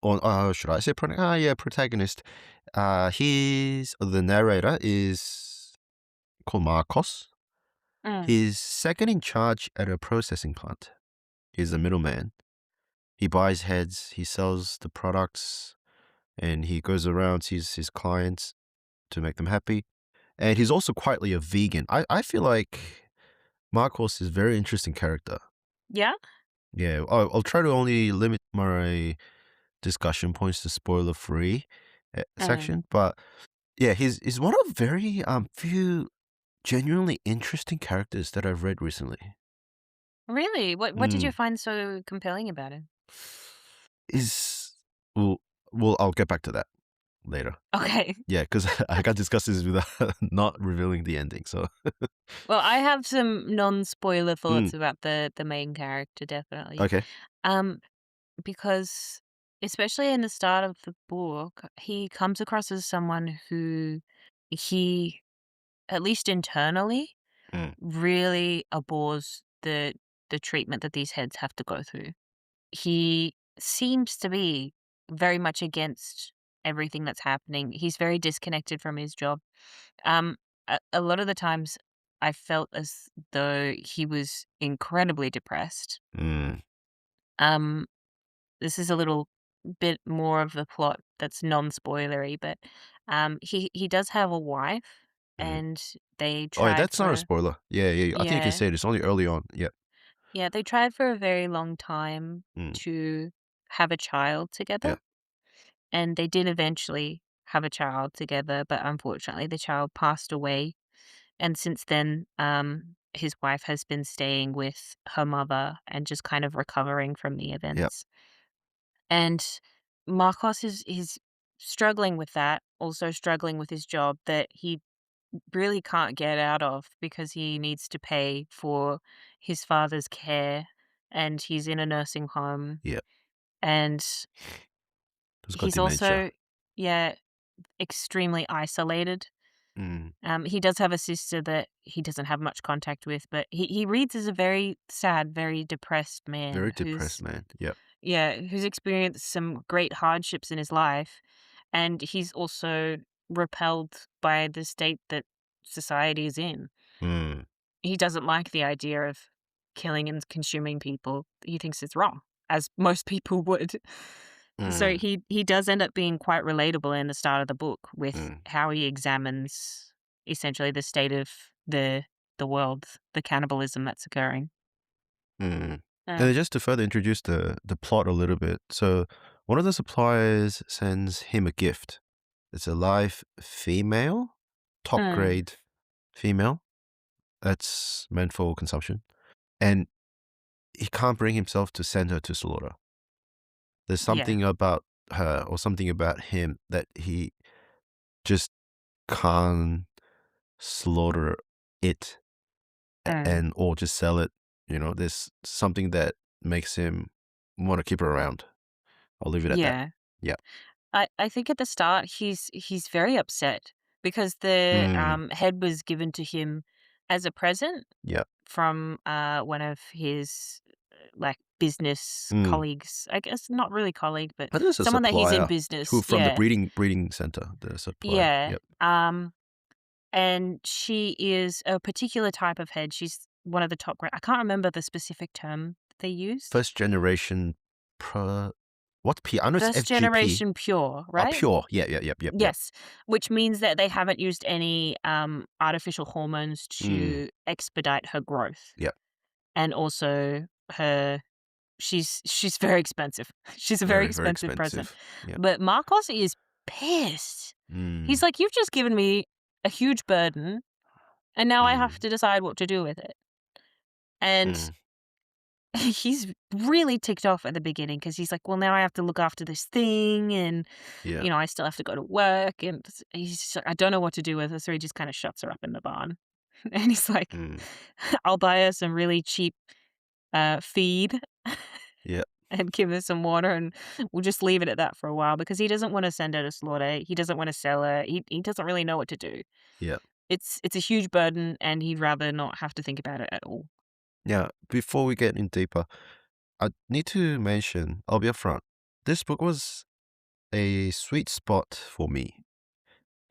[SPEAKER 1] or should I say protagonist. He's the narrator is called Marcos.
[SPEAKER 2] mm,
[SPEAKER 1] He's second in charge at a processing plant. He's a middleman. He buys heads, he sells the products, and he goes around, sees his clients to make them happy. And he's also quietly a vegan. I feel like Marcos is a very interesting character.
[SPEAKER 2] yeah.
[SPEAKER 1] Yeah, I'll try to only limit my discussion points to spoiler free
[SPEAKER 2] Mm.
[SPEAKER 1] section. But yeah, he's one of very few genuinely interesting characters that I've read recently.
[SPEAKER 2] Really? What did you
[SPEAKER 1] Mm.
[SPEAKER 2] find so compelling about it?
[SPEAKER 1] Is well, I'll get back to that later.
[SPEAKER 2] Okay.
[SPEAKER 1] Yeah, because I can't discuss this without not revealing the ending. So,
[SPEAKER 2] Well, I have some non-spoiler
[SPEAKER 1] mm,
[SPEAKER 2] thoughts about the main character, definitely.
[SPEAKER 1] okay.
[SPEAKER 2] Um, because especially in the start of the book, he comes across as someone who he, at least internally,
[SPEAKER 1] Mm,
[SPEAKER 2] really abhors the treatment that these heads have to go through. He seems to be very much against everything that's happening. He's very disconnected from his job. Um, a lot of the times I felt as though he was incredibly depressed.
[SPEAKER 1] mm,
[SPEAKER 2] Um, this is a little bit more of the plot that's non-spoilery, but he does have a wife,
[SPEAKER 1] mm.
[SPEAKER 2] and they
[SPEAKER 1] Oh, yeah,
[SPEAKER 2] tried
[SPEAKER 1] that's not a
[SPEAKER 2] for
[SPEAKER 1] spoiler. Yeah, yeah, I think you can
[SPEAKER 2] yeah
[SPEAKER 1] say it. It's only early on. Yeah.
[SPEAKER 2] yeah they tried for a very long time
[SPEAKER 1] Mm,
[SPEAKER 2] to have a child
[SPEAKER 1] yeah,
[SPEAKER 2] together, and they did eventually have a child together, but unfortunately the child passed away. And since then, his wife has been staying with her mother and just kind of recovering from the
[SPEAKER 1] yeah.
[SPEAKER 2] events. And Marcos is struggling with that, also struggling with his job that he really can't get out of because he needs to pay for his father's care, and he's in a nursing home,
[SPEAKER 1] Yeah.
[SPEAKER 2] and
[SPEAKER 1] It's got
[SPEAKER 2] he's
[SPEAKER 1] dementia.
[SPEAKER 2] also, yeah, extremely isolated.
[SPEAKER 1] Mm,
[SPEAKER 2] He does have a sister that he doesn't have much contact with, but he reads as a very sad, very depressed man
[SPEAKER 1] very depressed man. Yeah.
[SPEAKER 2] who's experienced some great hardships in his life, and he's also repelled by the state that society is in.
[SPEAKER 1] Mm,
[SPEAKER 2] He doesn't like the idea of killing and consuming people. He thinks it's wrong, as most people would. So
[SPEAKER 1] mm,
[SPEAKER 2] he does end up being quite relatable in the start of the book with
[SPEAKER 1] mm,
[SPEAKER 2] how he examines essentially the state of the world, the cannibalism that's occurring.
[SPEAKER 1] mm. And
[SPEAKER 2] Uh,
[SPEAKER 1] then just to further introduce the plot a little bit, so one of the suppliers sends him a gift. It's a live female, top
[SPEAKER 2] mm,
[SPEAKER 1] grade female that's meant for consumption, and he can't bring himself to send her to slaughter. There's
[SPEAKER 2] yeah,
[SPEAKER 1] something about her or something about him that he just can't slaughter it
[SPEAKER 2] mm,
[SPEAKER 1] and or just sell it. There's something that makes him want to keep her around. I'll leave it at that.
[SPEAKER 2] yeah.
[SPEAKER 1] Yeah.
[SPEAKER 2] I think at the start he's very upset because the
[SPEAKER 1] Mm,
[SPEAKER 2] head was given to him as a present
[SPEAKER 1] yeah.
[SPEAKER 2] from one of his like business
[SPEAKER 1] Mm.
[SPEAKER 2] colleagues. I guess not really colleague, but
[SPEAKER 1] I think it's a
[SPEAKER 2] someone that he's in
[SPEAKER 1] supplier who
[SPEAKER 2] business.
[SPEAKER 1] from the
[SPEAKER 2] Yeah,
[SPEAKER 1] breeding center, the supplier.
[SPEAKER 2] yeah.
[SPEAKER 1] Yep.
[SPEAKER 2] and she is a particular type of head. She's one of the top I can't remember the specific term they used.
[SPEAKER 1] First generation pro what P? I know it's
[SPEAKER 2] First
[SPEAKER 1] FGP.
[SPEAKER 2] generation pure, right?
[SPEAKER 1] Pure. Yeah, yeah, yep, yep, yep.
[SPEAKER 2] Yes, which means that they haven't used any, artificial hormones
[SPEAKER 1] Mm,
[SPEAKER 2] to expedite her growth,
[SPEAKER 1] yep.
[SPEAKER 2] and also her she's very expensive. She's a very
[SPEAKER 1] Very, very
[SPEAKER 2] expensive person.
[SPEAKER 1] expensive. Yep.
[SPEAKER 2] But Marcos is pissed. He's
[SPEAKER 1] Mm,
[SPEAKER 2] like, "You've just given me a huge burden, and now I have
[SPEAKER 1] mm,
[SPEAKER 2] to decide what to do with it." And
[SPEAKER 1] mm.
[SPEAKER 2] he's really ticked off at the beginning because he's like, "Well, now I have to look after this thing, and,
[SPEAKER 1] Yeah.
[SPEAKER 2] I still have to go to work," and he's just like, "I don't know what to do with her," so he just kinda shuts her up in the barn. And he's like,
[SPEAKER 1] Mm,
[SPEAKER 2] "I'll buy her some really cheap, feed
[SPEAKER 1] yep,
[SPEAKER 2] and give her some water, and we'll just leave it at that for a while," because he doesn't wanna send her to slaughter, he doesn't wanna sell her, he doesn't really know what to do.
[SPEAKER 1] yep.
[SPEAKER 2] It's a huge burden, and he'd rather not have to think about it at all.
[SPEAKER 1] Yeah, before we get in deeper, I need to mention, I'll be upfront. This book was a sweet spot for me.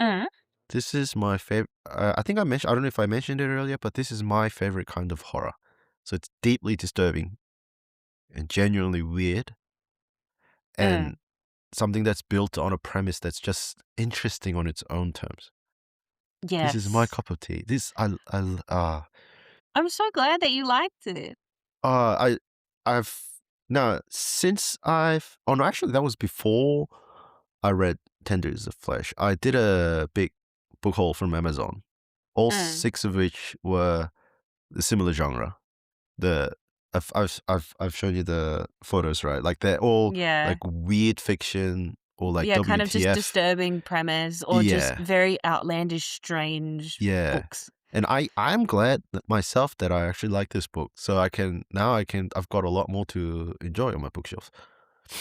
[SPEAKER 2] Mm.
[SPEAKER 1] This is my favorite. I think I don't know if I mentioned it earlier, but this is my favorite kind of horror. So it's deeply disturbing and genuinely weird, and
[SPEAKER 2] Mm.
[SPEAKER 1] something that's built on a premise that's just interesting on its own terms. This is my
[SPEAKER 2] Yes.
[SPEAKER 1] cup of tea.
[SPEAKER 2] I'm so glad that you liked it.
[SPEAKER 1] I, I've now since I've. Oh no, actually, that was before I read Tender Is the Flesh. I did a big book haul from Amazon, all
[SPEAKER 2] Mm.
[SPEAKER 1] six of which were the similar genre. The I've shown you the photos, right? Like they're all
[SPEAKER 2] Yeah.
[SPEAKER 1] like weird fiction or like
[SPEAKER 2] Yeah, kind of just
[SPEAKER 1] WTF.
[SPEAKER 2] disturbing premise or just
[SPEAKER 1] Yeah,
[SPEAKER 2] very outlandish, strange
[SPEAKER 1] yeah.
[SPEAKER 2] books.
[SPEAKER 1] And I'm glad that myself that I actually like this book, so I've got a lot more to enjoy on my bookshelf.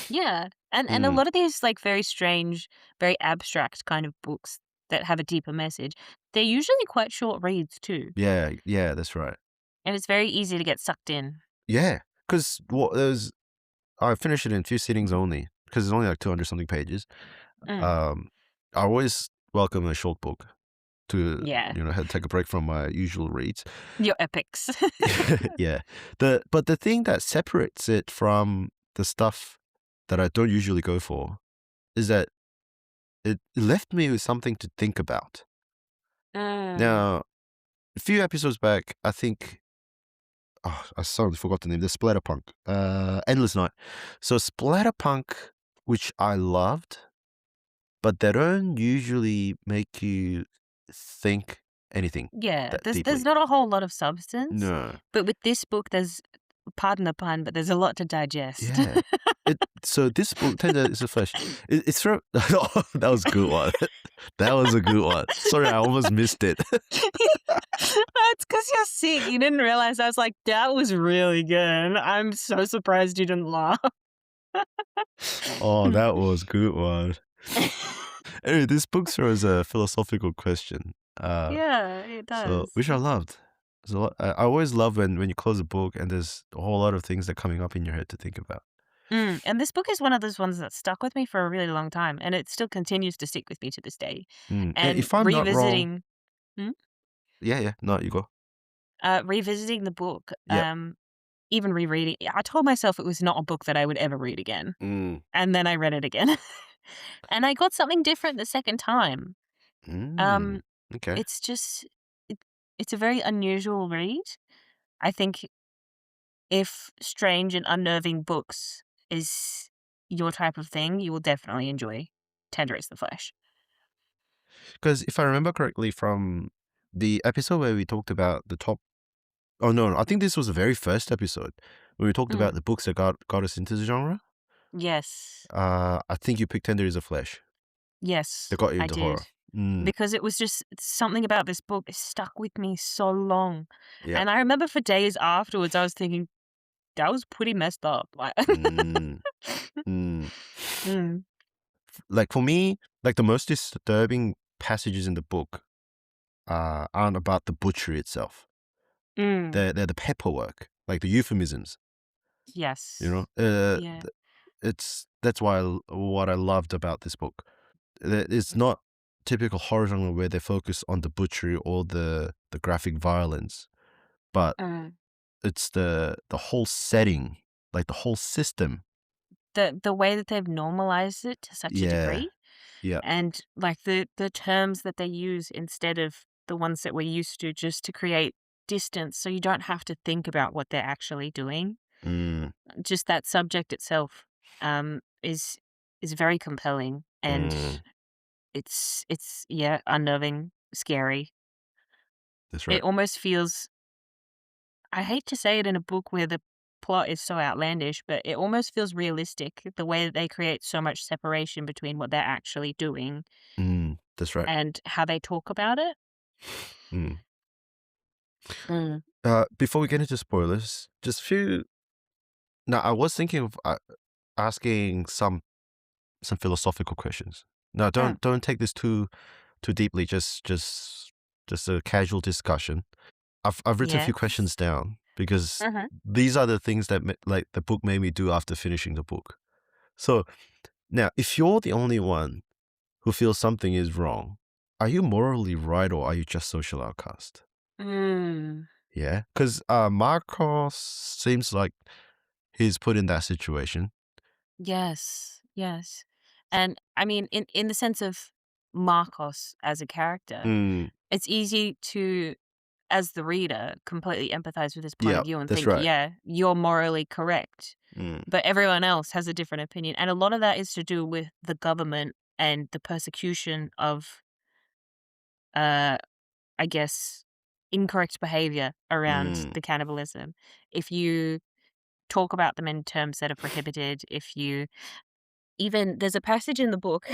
[SPEAKER 2] Yeah. And a
[SPEAKER 1] Mm,
[SPEAKER 2] lot of these, like, very strange, very abstract kind of books that have a deeper message, they're usually quite short reads too,
[SPEAKER 1] yeah, yeah, that's right.
[SPEAKER 2] and it's very easy to get sucked in.
[SPEAKER 1] Yeah, because what there's I finished it in a few sittings only because it's only like 200 something pages.
[SPEAKER 2] Mm.
[SPEAKER 1] Um, I always welcome a short book to
[SPEAKER 2] Yeah.
[SPEAKER 1] take a break from my usual reads.
[SPEAKER 2] Your epics.
[SPEAKER 1] Yeah. But the thing that separates it from the stuff that I don't usually go for is that it left me with something to think about.
[SPEAKER 2] Mm.
[SPEAKER 1] Now, a few episodes back, I think I suddenly forgot the name. The Splatterpunk, Endless Night. So Splatterpunk, which I loved, but they don't usually make you think anything
[SPEAKER 2] Yeah,
[SPEAKER 1] that
[SPEAKER 2] there's
[SPEAKER 1] deeply.
[SPEAKER 2] not a whole lot of substance,
[SPEAKER 1] No.
[SPEAKER 2] but with this book, there's pardon the pun, but there's a lot to digest.
[SPEAKER 1] Yeah. So this book, Tender is a Flesh. It's from. Oh, that was a good one. That was a good one. Sorry, I almost missed it.
[SPEAKER 2] It's because 'cause you're sick, you didn't realize. I was like, "That was really good." I'm so surprised you didn't laugh.
[SPEAKER 1] Oh, that was a good one. Anyway, this book throws a philosophical question.
[SPEAKER 2] Yeah, it
[SPEAKER 1] So
[SPEAKER 2] does.
[SPEAKER 1] which I loved. So I always love when you close a book and there's a whole lot of things that are coming up in your head to think about.
[SPEAKER 2] And this book is one of those ones that stuck with me for a really long time, and it still continues to stick with me to this day.
[SPEAKER 1] And
[SPEAKER 2] And
[SPEAKER 1] if I'm not wrong,
[SPEAKER 2] Hmm?
[SPEAKER 1] yeah, yeah, no, you go.
[SPEAKER 2] Revisiting the book,
[SPEAKER 1] Yep.
[SPEAKER 2] even rereading I told myself it was not a book that I would ever read again,
[SPEAKER 1] Mm.
[SPEAKER 2] and then I read it again, and I got something different the second time.
[SPEAKER 1] Mm.
[SPEAKER 2] Um,
[SPEAKER 1] Okay.
[SPEAKER 2] it's just it it's a very unusual read. I think if strange and unnerving books is your type of thing, you will definitely enjoy Tender is the Flesh.
[SPEAKER 1] Because if I remember correctly from the episode where we talked about the top. Oh no, I think this was the very first episode when we talked about
[SPEAKER 2] Mm.
[SPEAKER 1] the books that got us into the genre.
[SPEAKER 2] Yes.
[SPEAKER 1] I think you picked Tender is a Flesh. That
[SPEAKER 2] Yes,
[SPEAKER 1] got you
[SPEAKER 2] I
[SPEAKER 1] into
[SPEAKER 2] did.
[SPEAKER 1] horror. Mm.
[SPEAKER 2] Because it was just something about this book, it stuck with me so long.
[SPEAKER 1] Yeah.
[SPEAKER 2] And I remember for days afterwards, I was thinking, that was pretty messed up. Like,
[SPEAKER 1] Mm. Mm.
[SPEAKER 2] mm,
[SPEAKER 1] Like for me, like the most disturbing passages in the book aren't about the butchery itself.
[SPEAKER 2] mm,
[SPEAKER 1] They're the paperwork, like the euphemisms. You know,
[SPEAKER 2] yes. Yeah.
[SPEAKER 1] it's that's why what I loved about this book. It's not. typical horror genre where they focus on the butchery or the graphic violence, but
[SPEAKER 2] Mm.
[SPEAKER 1] it's the whole setting, like the whole system.
[SPEAKER 2] The way that they've normalized it to such a
[SPEAKER 1] Yeah,
[SPEAKER 2] degree,
[SPEAKER 1] yeah,
[SPEAKER 2] and, like, the terms that they use instead of the ones that we're used to just to create distance so you don't have to think about what they're actually doing.
[SPEAKER 1] mm,
[SPEAKER 2] Just that subject itself, is very compelling, and
[SPEAKER 1] mm,
[SPEAKER 2] it's yeah, unnerving, scary.
[SPEAKER 1] that's
[SPEAKER 2] It
[SPEAKER 1] right.
[SPEAKER 2] almost feels, I hate to say it in a book where the plot is so outlandish, but it almost feels realistic the way that they create so much separation between what they're actually doing
[SPEAKER 1] That's right.
[SPEAKER 2] and how they talk about it.
[SPEAKER 1] Mm.
[SPEAKER 2] Mm.
[SPEAKER 1] Before we get into spoilers, just few. Now, I was thinking of asking some philosophical questions. No,
[SPEAKER 2] Mm.
[SPEAKER 1] don't take this too deeply. Just a casual discussion. I've written a few
[SPEAKER 2] Yes.
[SPEAKER 1] questions down because
[SPEAKER 2] Mhm.
[SPEAKER 1] these are the things that like the book made me do after finishing the book. So now, if you're the only one who feels something is wrong, are you morally right or are you just social outcast?
[SPEAKER 2] Mm.
[SPEAKER 1] Yeah, because Marcos seems like he's put in that situation.
[SPEAKER 2] Yes, yes. And, I mean, in the sense of Marcos as a character,
[SPEAKER 1] Mm,
[SPEAKER 2] it's easy to, as the reader, completely empathize with his point
[SPEAKER 1] yeah,
[SPEAKER 2] of view and
[SPEAKER 1] that's
[SPEAKER 2] think,
[SPEAKER 1] right.
[SPEAKER 2] "Yeah, you're morally correct."
[SPEAKER 1] Mm,
[SPEAKER 2] But everyone else has a different opinion, and a lot of that is to do with the government and the persecution of, uh, I guess, incorrect behavior around
[SPEAKER 1] mm,
[SPEAKER 2] the cannibalism. If you talk about them in terms that are prohibited, if you even there's a passage in the book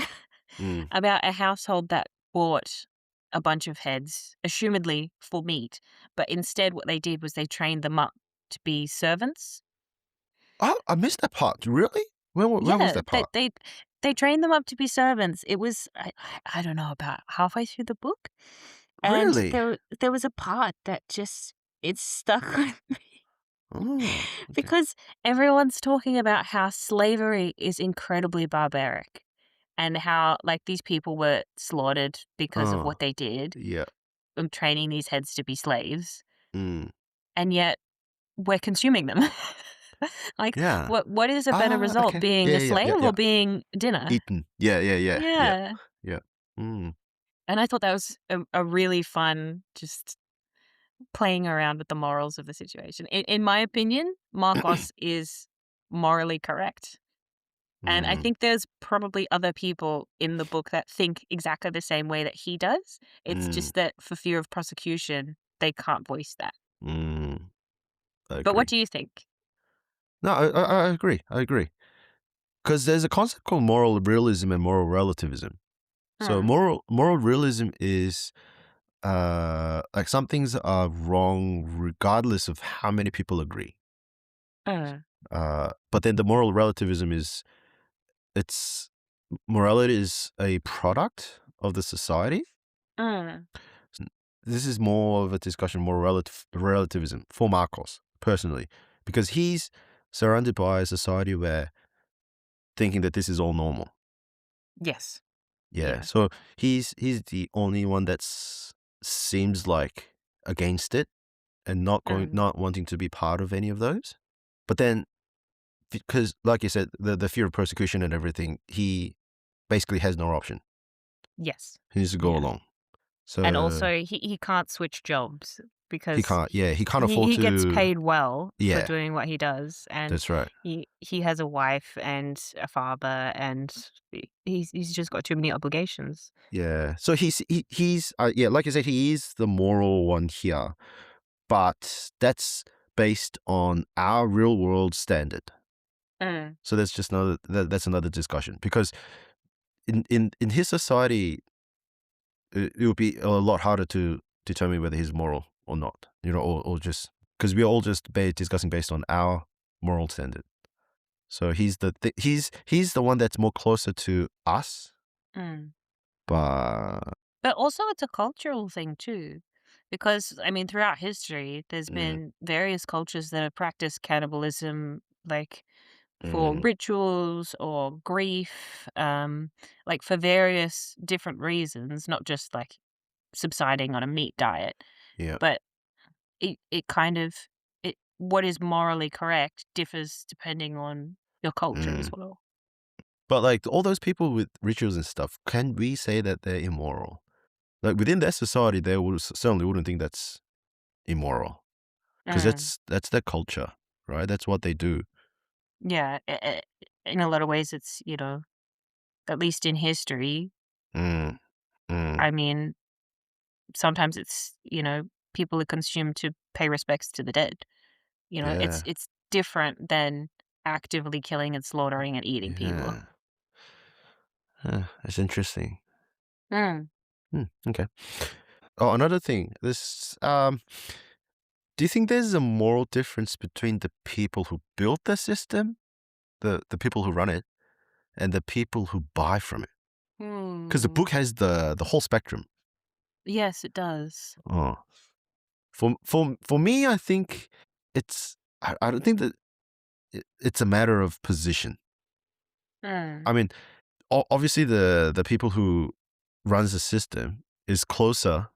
[SPEAKER 1] mm.
[SPEAKER 2] about a household that bought a bunch of heads, assumedly for meat, but instead what they did was they trained them up to be servants.
[SPEAKER 1] Oh, I missed that part. Really? When was
[SPEAKER 2] Yeah,
[SPEAKER 1] that part?
[SPEAKER 2] they trained them up to be servants. It was I don't know, about halfway through the book, and
[SPEAKER 1] Really?
[SPEAKER 2] there was a part that just it stuck with me
[SPEAKER 1] Oh, okay.
[SPEAKER 2] because everyone's talking about how slavery is incredibly barbaric and how, like, these people were slaughtered because of
[SPEAKER 1] Oh,
[SPEAKER 2] what they did,
[SPEAKER 1] yeah.
[SPEAKER 2] training these heads to be slaves,
[SPEAKER 1] Mm.
[SPEAKER 2] and yet we're consuming them. Like,
[SPEAKER 1] Yeah.
[SPEAKER 2] what is a better
[SPEAKER 1] Ah,
[SPEAKER 2] result,
[SPEAKER 1] okay. Yeah,
[SPEAKER 2] being a
[SPEAKER 1] yeah, yeah,
[SPEAKER 2] slave
[SPEAKER 1] yeah,
[SPEAKER 2] or
[SPEAKER 1] yeah.
[SPEAKER 2] being dinner?
[SPEAKER 1] Eaten. Yeah, yeah, yeah, yeah,
[SPEAKER 2] Yeah,
[SPEAKER 1] yeah. Mm,
[SPEAKER 2] and I thought that was a really fun just playing around with the morals of the situation. In my opinion, Marcos is morally correct, and I
[SPEAKER 1] mm,
[SPEAKER 2] think there's probably other people in the book that think exactly the same way that he does. It's
[SPEAKER 1] mm,
[SPEAKER 2] just that for fear of prosecution, they can't voice that.
[SPEAKER 1] mm. I
[SPEAKER 2] But what
[SPEAKER 1] agree.
[SPEAKER 2] do you think?
[SPEAKER 1] No, I agree. I agree. Because there's a concept called moral realism and moral relativism. So
[SPEAKER 2] Mm,
[SPEAKER 1] moral realism is like some things are wrong regardless of how many people agree.
[SPEAKER 2] mm,
[SPEAKER 1] But then the moral relativism is it's morality is a product of the society.
[SPEAKER 2] mm.
[SPEAKER 1] S- This is more of a discussion, more relativism for Marcos personally, because he's surrounded by a society where thinking that this is all normal.
[SPEAKER 2] Yes.
[SPEAKER 1] Yeah,
[SPEAKER 2] Yeah.
[SPEAKER 1] so he's the only one that's seems like against it and
[SPEAKER 2] Mm.
[SPEAKER 1] not wanting to be part of any of those. But then because like you said, the fear of persecution and everything, he basically has no option.
[SPEAKER 2] Yes.
[SPEAKER 1] He needs to go
[SPEAKER 2] Yeah.
[SPEAKER 1] along.
[SPEAKER 2] And
[SPEAKER 1] So
[SPEAKER 2] also he can't switch jobs
[SPEAKER 1] he
[SPEAKER 2] because
[SPEAKER 1] can't, yeah, he can't
[SPEAKER 2] he
[SPEAKER 1] afford
[SPEAKER 2] he gets
[SPEAKER 1] to,
[SPEAKER 2] paid well for
[SPEAKER 1] yeah,
[SPEAKER 2] doing what he does, and
[SPEAKER 1] that's right.
[SPEAKER 2] he has a wife and a father, and he's just got too many obligations.
[SPEAKER 1] Yeah. So he's yeah, like I said, he is the moral one here, but that's based on our real world standard.
[SPEAKER 2] Mm.
[SPEAKER 1] So that's just that's another discussion because in his society, it would be a lot harder to determine whether he's moral or not, or just because we're all just discussing based on our moral standard. So he's the one that's more closer to us,
[SPEAKER 2] Mm.
[SPEAKER 1] but
[SPEAKER 2] But also it's a cultural thing too, because, I mean, throughout history, there's
[SPEAKER 1] mm,
[SPEAKER 2] been various cultures that have practiced cannibalism, like, for
[SPEAKER 1] Mm,
[SPEAKER 2] rituals or grief, like for various different reasons, not just like subsiding on a meat diet,
[SPEAKER 1] yeah.
[SPEAKER 2] but it kind of it what is morally correct differs depending on your culture as
[SPEAKER 1] Mm.
[SPEAKER 2] well.
[SPEAKER 1] But like all those people with rituals and stuff, can we say that they're immoral? Like within their society, they would certainly wouldn't think that's immoral because
[SPEAKER 2] Mm.
[SPEAKER 1] that's their culture, right? That's what they do.
[SPEAKER 2] Yeah, in a lot of ways, it's, at least in history,
[SPEAKER 1] Mm, mm,
[SPEAKER 2] I mean, sometimes it's, people are consumed to pay respects to the dead. It's
[SPEAKER 1] yeah,
[SPEAKER 2] it's different than actively killing and slaughtering and eating people.
[SPEAKER 1] yeah. Huh, that's interesting.
[SPEAKER 2] Mm.
[SPEAKER 1] Okay. Oh, another thing. Do you think there's a moral difference between the people who built the system, the people who run it, and the people who buy from it? Because the
[SPEAKER 2] Hmm.
[SPEAKER 1] book has the whole spectrum.
[SPEAKER 2] Yes, it does.
[SPEAKER 1] Oh, for me, I think I don't think that it's a matter of position.
[SPEAKER 2] Mm.
[SPEAKER 1] I mean, obviously the people who runs the system is closer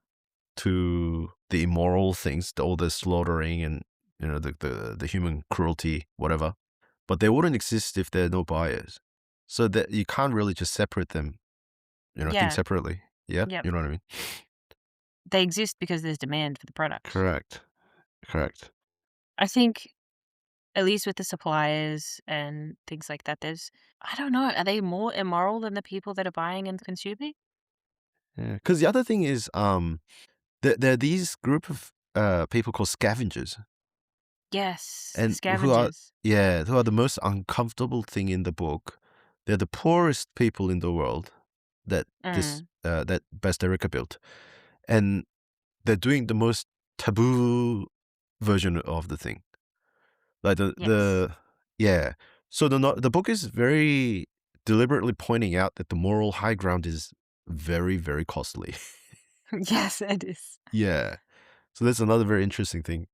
[SPEAKER 1] to the immoral things, all the slaughtering and the human cruelty, whatever. But they wouldn't exist if there are no buyers. So that you can't really just separate them, think
[SPEAKER 2] Yeah.
[SPEAKER 1] separately. Yeah,
[SPEAKER 2] Yep.
[SPEAKER 1] you know what I mean?
[SPEAKER 2] They exist because there's demand for the product.
[SPEAKER 1] Correct. Correct.
[SPEAKER 2] I think, at least with the suppliers and things like that, I don't know, are they more immoral than the people that are buying and consuming?
[SPEAKER 1] Yeah. Because the other thing is, there are these group of people called scavengers,
[SPEAKER 2] Yes, the
[SPEAKER 1] and
[SPEAKER 2] scavengers.
[SPEAKER 1] who are the most uncomfortable thing in the book. They're the poorest people in the world
[SPEAKER 2] Mm.
[SPEAKER 1] that Basterica built, and they're doing the most taboo version of the thing. Like
[SPEAKER 2] Yes.
[SPEAKER 1] yeah. So the book is very deliberately pointing out that the moral high ground is very, very costly.
[SPEAKER 2] Yes, it is.
[SPEAKER 1] Yeah. So that's another very interesting thing.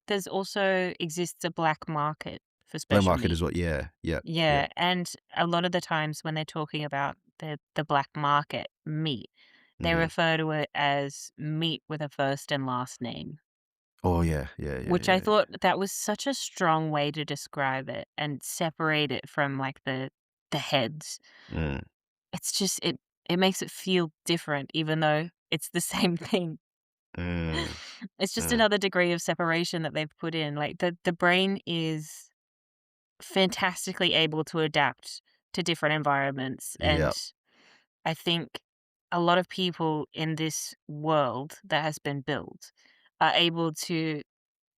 [SPEAKER 2] There's also exists a black market for
[SPEAKER 1] Black
[SPEAKER 2] special
[SPEAKER 1] market
[SPEAKER 2] meat.
[SPEAKER 1] as well. Yeah, yeah, yeah.
[SPEAKER 2] Yeah, and a lot of the times when they're talking about the black market meat, they
[SPEAKER 1] Mm.
[SPEAKER 2] refer to it as meat with a first and last name,
[SPEAKER 1] Oh yeah, yeah, yeah,
[SPEAKER 2] which I
[SPEAKER 1] yeah.
[SPEAKER 2] thought that was such a strong way to describe it and separate it from like the heads.
[SPEAKER 1] Mm,
[SPEAKER 2] It's just it makes it feel different even though it's the same thing.
[SPEAKER 1] mm,
[SPEAKER 2] It's just
[SPEAKER 1] mm.
[SPEAKER 2] another degree of separation that they've put in. Like the brain is fantastically able to adapt to different environments. And
[SPEAKER 1] Yep,
[SPEAKER 2] I think a lot of people in this world that has been built are able to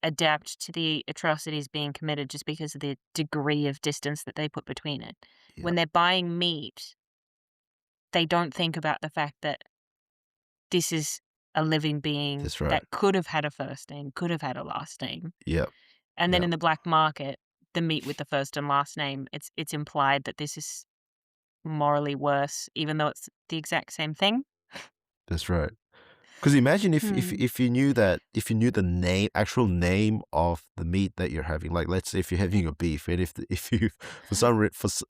[SPEAKER 2] adapt to the atrocities being committed just because of the degree of distance that they put between it. When
[SPEAKER 1] yep.
[SPEAKER 2] they're buying meat, they don't think about the fact that this is a living being
[SPEAKER 1] That's right.
[SPEAKER 2] that could have had a first name, could have had a last name.
[SPEAKER 1] Yep,
[SPEAKER 2] And then
[SPEAKER 1] yep.
[SPEAKER 2] in the black market, the meat with the first and last name, it's implied that this is morally worse, even though it's the exact same thing.
[SPEAKER 1] That's right. Because imagine
[SPEAKER 2] Hmm.
[SPEAKER 1] if you knew the actual name of the meat that you're having. Like, let's say if you're having a beef, and if you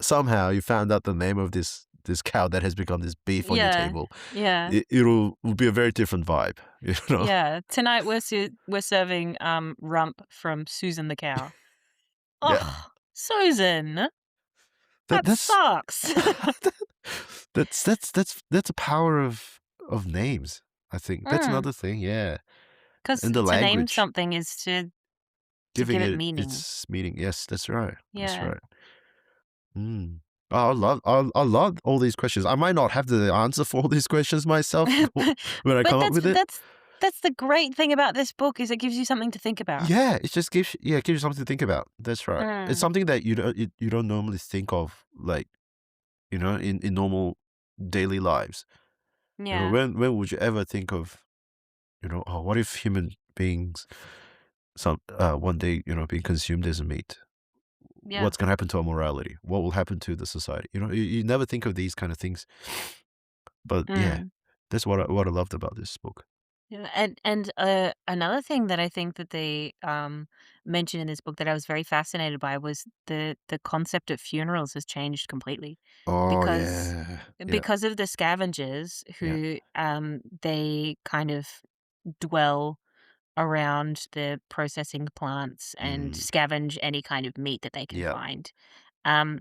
[SPEAKER 1] somehow you found out the name of this cow that has become this beef on your
[SPEAKER 2] Yeah,
[SPEAKER 1] table,
[SPEAKER 2] yeah,
[SPEAKER 1] it'll be a very different vibe. You know?
[SPEAKER 2] yeah. Tonight we're serving rump from Susan the cow.
[SPEAKER 1] Yeah.
[SPEAKER 2] Oh, Susan,
[SPEAKER 1] That
[SPEAKER 2] that
[SPEAKER 1] that's
[SPEAKER 2] sucks.
[SPEAKER 1] that's a power of names. I think that's
[SPEAKER 2] Mm,
[SPEAKER 1] another thing. Yeah,
[SPEAKER 2] 'cause
[SPEAKER 1] and the
[SPEAKER 2] to name
[SPEAKER 1] language
[SPEAKER 2] something is to
[SPEAKER 1] giving
[SPEAKER 2] give it
[SPEAKER 1] it
[SPEAKER 2] meaning.
[SPEAKER 1] its meaning. Yes, that's right. That's
[SPEAKER 2] Yeah.
[SPEAKER 1] right. Mm. Oh, I love all these questions. I might not have the answer for all these questions myself
[SPEAKER 2] But
[SPEAKER 1] when I
[SPEAKER 2] but
[SPEAKER 1] come up
[SPEAKER 2] that's
[SPEAKER 1] with it.
[SPEAKER 2] that's the great thing about this book is it gives you something to think about.
[SPEAKER 1] Yeah, it just gives you something to think about. That's right. It's
[SPEAKER 2] Mm,
[SPEAKER 1] something that you don't normally think of, like in normal daily lives.
[SPEAKER 2] yeah,
[SPEAKER 1] When would you ever think of oh, what if human beings one day being consumed as a meat?
[SPEAKER 2] yeah.
[SPEAKER 1] What's gonna happen to our morality? What will happen to the society? You never think of these kind of things. But yeah,
[SPEAKER 2] Mm.
[SPEAKER 1] that's what I loved about this book.
[SPEAKER 2] Yeah, another thing that I think that they mentioned in this book that I was very fascinated by was the concept of funerals has changed completely
[SPEAKER 1] Oh,
[SPEAKER 2] because
[SPEAKER 1] yeah. Yeah,
[SPEAKER 2] because of the scavengers
[SPEAKER 1] yeah.
[SPEAKER 2] who they kind of dwell around the processing plants and
[SPEAKER 1] Mm,
[SPEAKER 2] scavenge any kind of meat that they can
[SPEAKER 1] yeah,
[SPEAKER 2] find. Um,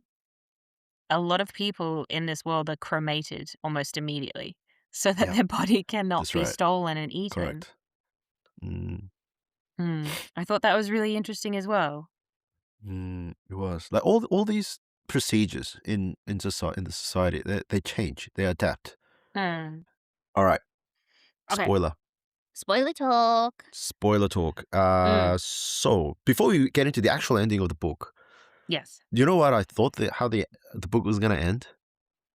[SPEAKER 2] a lot of people in this world are cremated almost immediately so that
[SPEAKER 1] yeah.
[SPEAKER 2] their body cannot
[SPEAKER 1] That's
[SPEAKER 2] be
[SPEAKER 1] right.
[SPEAKER 2] stolen and eaten.
[SPEAKER 1] Correct. Mm,
[SPEAKER 2] I thought that was really interesting as well.
[SPEAKER 1] it was. Like, all these procedures in the society, they change, they adapt.
[SPEAKER 2] Mm.
[SPEAKER 1] Alright,
[SPEAKER 2] Okay.
[SPEAKER 1] spoiler.
[SPEAKER 2] Spoiler talk.
[SPEAKER 1] Spoiler talk.
[SPEAKER 2] Mm.
[SPEAKER 1] So before we get into the actual ending of the book,
[SPEAKER 2] Yes.
[SPEAKER 1] do you know what I thought how the book was gonna end?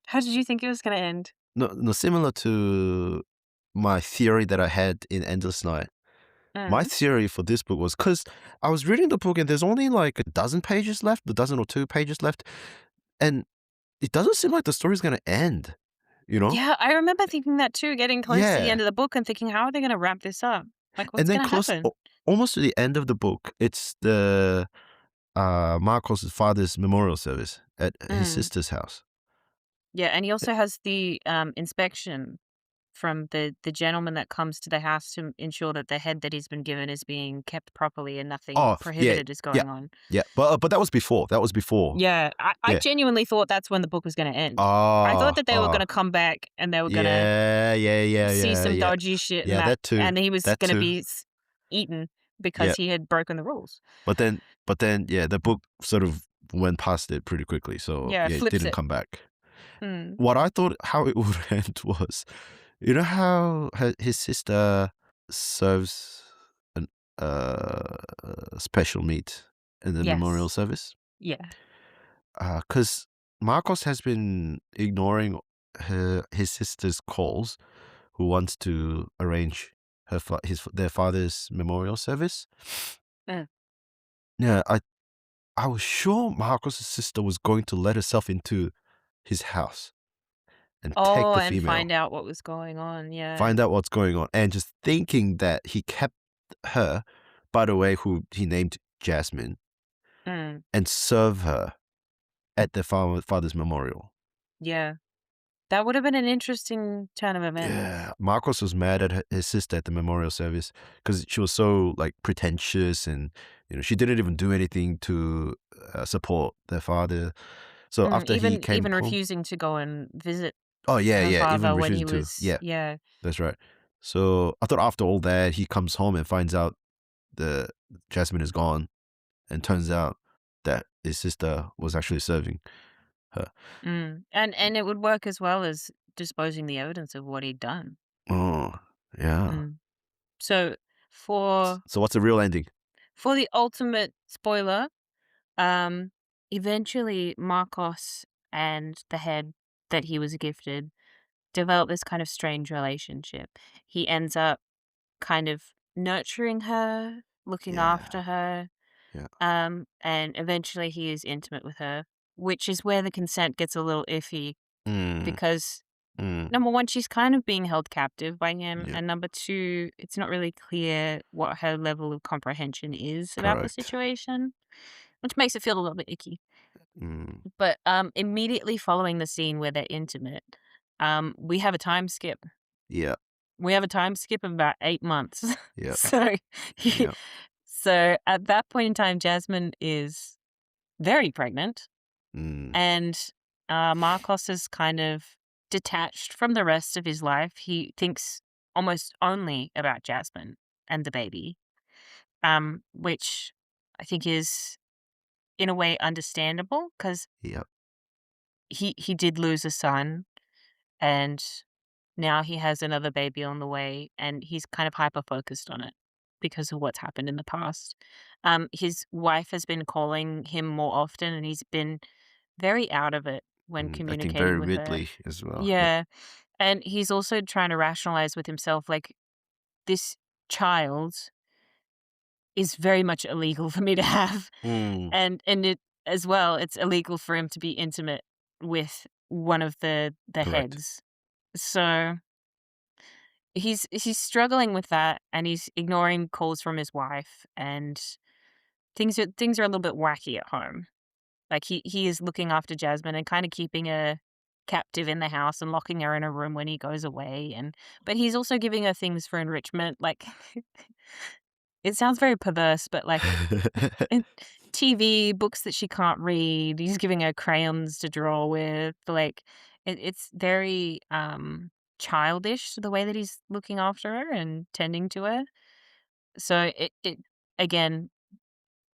[SPEAKER 2] How did you think it was gonna end?
[SPEAKER 1] No, no, similar to my theory that I had in Endless Night. My
[SPEAKER 2] Mm.
[SPEAKER 1] theory for this book was because I was reading the book and there's only like a dozen pages left, a dozen or two pages left, and it doesn't seem like the story's gonna end, you know?
[SPEAKER 2] Yeah, I remember thinking that too, getting close to the
[SPEAKER 1] Yeah.
[SPEAKER 2] end of the book and thinking, "How are they gonna wrap this up? Like,
[SPEAKER 1] And
[SPEAKER 2] what's
[SPEAKER 1] then
[SPEAKER 2] gonna happen?"
[SPEAKER 1] almost to the end of the book, it's the Marcos' father's memorial service at his
[SPEAKER 2] Mm.
[SPEAKER 1] sister's house.
[SPEAKER 2] Yeah, and he also has the, inspection from the gentleman that comes to the house to ensure that the head that he's been given is being kept properly and nothing
[SPEAKER 1] Oh, yeah,
[SPEAKER 2] prohibited is
[SPEAKER 1] yeah,
[SPEAKER 2] going on.
[SPEAKER 1] yeah, but that was before, that was before.
[SPEAKER 2] Yeah, I
[SPEAKER 1] Yeah.
[SPEAKER 2] genuinely thought that's when the book was gonna end. I thought
[SPEAKER 1] Ah,
[SPEAKER 2] that they were
[SPEAKER 1] ah,
[SPEAKER 2] gonna come back and they were gonna
[SPEAKER 1] yeah, yeah, yeah,
[SPEAKER 2] see
[SPEAKER 1] yeah,
[SPEAKER 2] some
[SPEAKER 1] yeah.
[SPEAKER 2] dodgy shit and
[SPEAKER 1] Yeah, that too,
[SPEAKER 2] and he was
[SPEAKER 1] that
[SPEAKER 2] gonna
[SPEAKER 1] too.
[SPEAKER 2] be eaten because
[SPEAKER 1] Yeah,
[SPEAKER 2] he had broken the rules.
[SPEAKER 1] yeah, the book sort of went past it pretty quickly, so,
[SPEAKER 2] Yeah,
[SPEAKER 1] yeah, it
[SPEAKER 2] flips
[SPEAKER 1] didn't
[SPEAKER 2] it.
[SPEAKER 1] come back.
[SPEAKER 2] Mm.
[SPEAKER 1] What I thought how it would end was, you know how his sister serves an special meat in the memorial
[SPEAKER 2] Yes.
[SPEAKER 1] service?
[SPEAKER 2] Yeah.
[SPEAKER 1] Because Marcos has been ignoring his sister's calls, who wants to arrange their father's memorial service.
[SPEAKER 2] Uh,
[SPEAKER 1] Yeah, I was sure Marcos' sister was going to let herself into his house and take
[SPEAKER 2] oh,
[SPEAKER 1] the
[SPEAKER 2] and find
[SPEAKER 1] female,
[SPEAKER 2] out what was going on, yeah.
[SPEAKER 1] find out what's going on, and just thinking that he kept her, by the way, who he named Jasmine,
[SPEAKER 2] Mm.
[SPEAKER 1] and serve her at their father's memorial.
[SPEAKER 2] Yeah. That would have been an interesting turn of events.
[SPEAKER 1] Yeah, Marcos was mad at his sister at the memorial service because she was so like pretentious, and she didn't even do anything to support their father. So after he came
[SPEAKER 2] Even
[SPEAKER 1] home,
[SPEAKER 2] refusing to go and visit
[SPEAKER 1] oh yeah,
[SPEAKER 2] her
[SPEAKER 1] yeah, even
[SPEAKER 2] father when he
[SPEAKER 1] refusing to,
[SPEAKER 2] was
[SPEAKER 1] yeah,
[SPEAKER 2] yeah.
[SPEAKER 1] that's right. So I thought after all that, he comes home and finds out the Jasmine is gone, and turns out that his sister was actually serving her.
[SPEAKER 2] And it would work as well as disposing the evidence of what he'd done.
[SPEAKER 1] Oh, yeah.
[SPEAKER 2] Mm. So for
[SPEAKER 1] So what's the real ending?
[SPEAKER 2] for the ultimate spoiler, um, eventually Marcos and the head that he was gifted develop this kind of strange relationship. He ends up kind of nurturing her, looking
[SPEAKER 1] Yeah,
[SPEAKER 2] after her,
[SPEAKER 1] yeah.
[SPEAKER 2] and eventually he is intimate with her, which is where the consent gets a little iffy
[SPEAKER 1] Mm,
[SPEAKER 2] because
[SPEAKER 1] mm,
[SPEAKER 2] number one, she's kind of being held captive by him,
[SPEAKER 1] yeah,
[SPEAKER 2] and number two, it's not really clear what her level of comprehension is about the
[SPEAKER 1] correct.
[SPEAKER 2] situation, which makes it feel a little bit icky.
[SPEAKER 1] Mm,
[SPEAKER 2] But immediately following the scene where they're intimate, we have a time skip.
[SPEAKER 1] yeah,
[SPEAKER 2] We have a time skip of about 8 months.
[SPEAKER 1] yeah,
[SPEAKER 2] so, he-
[SPEAKER 1] yeah.
[SPEAKER 2] so at that point in time, Jasmine is very pregnant,
[SPEAKER 1] Mm,
[SPEAKER 2] and Marcos is kind of detached from the rest of his life. He thinks almost only about Jasmine and the baby, which I think is in a way understandable because
[SPEAKER 1] yeah.
[SPEAKER 2] he did lose a son, and now he has another baby on the way, and he's kind of hyper focused on it because of what's happened in the past. His wife has been calling him more often, and he's been very out of it when
[SPEAKER 1] Acting very
[SPEAKER 2] communicating with her.
[SPEAKER 1] Ridley as well. Yeah.
[SPEAKER 2] Yeah, and he's also trying to rationalize with himself, like, this child is very much illegal for me to have,
[SPEAKER 1] Mm,
[SPEAKER 2] and it as well, it's illegal for him to be intimate with one of the
[SPEAKER 1] correct.
[SPEAKER 2] heads. So he's struggling with that, and he's ignoring calls from his wife, and things are a little bit wacky at home. Like, he is looking after Jasmine and kinda keeping her captive in the house and locking her in a room when he goes away, but he's also giving her things for enrichment, like, it sounds very perverse, but, like, and TV, books that she can't read, he's giving her crayons to draw with, like, it's very, childish the way that he's looking after her and tending to her. So it again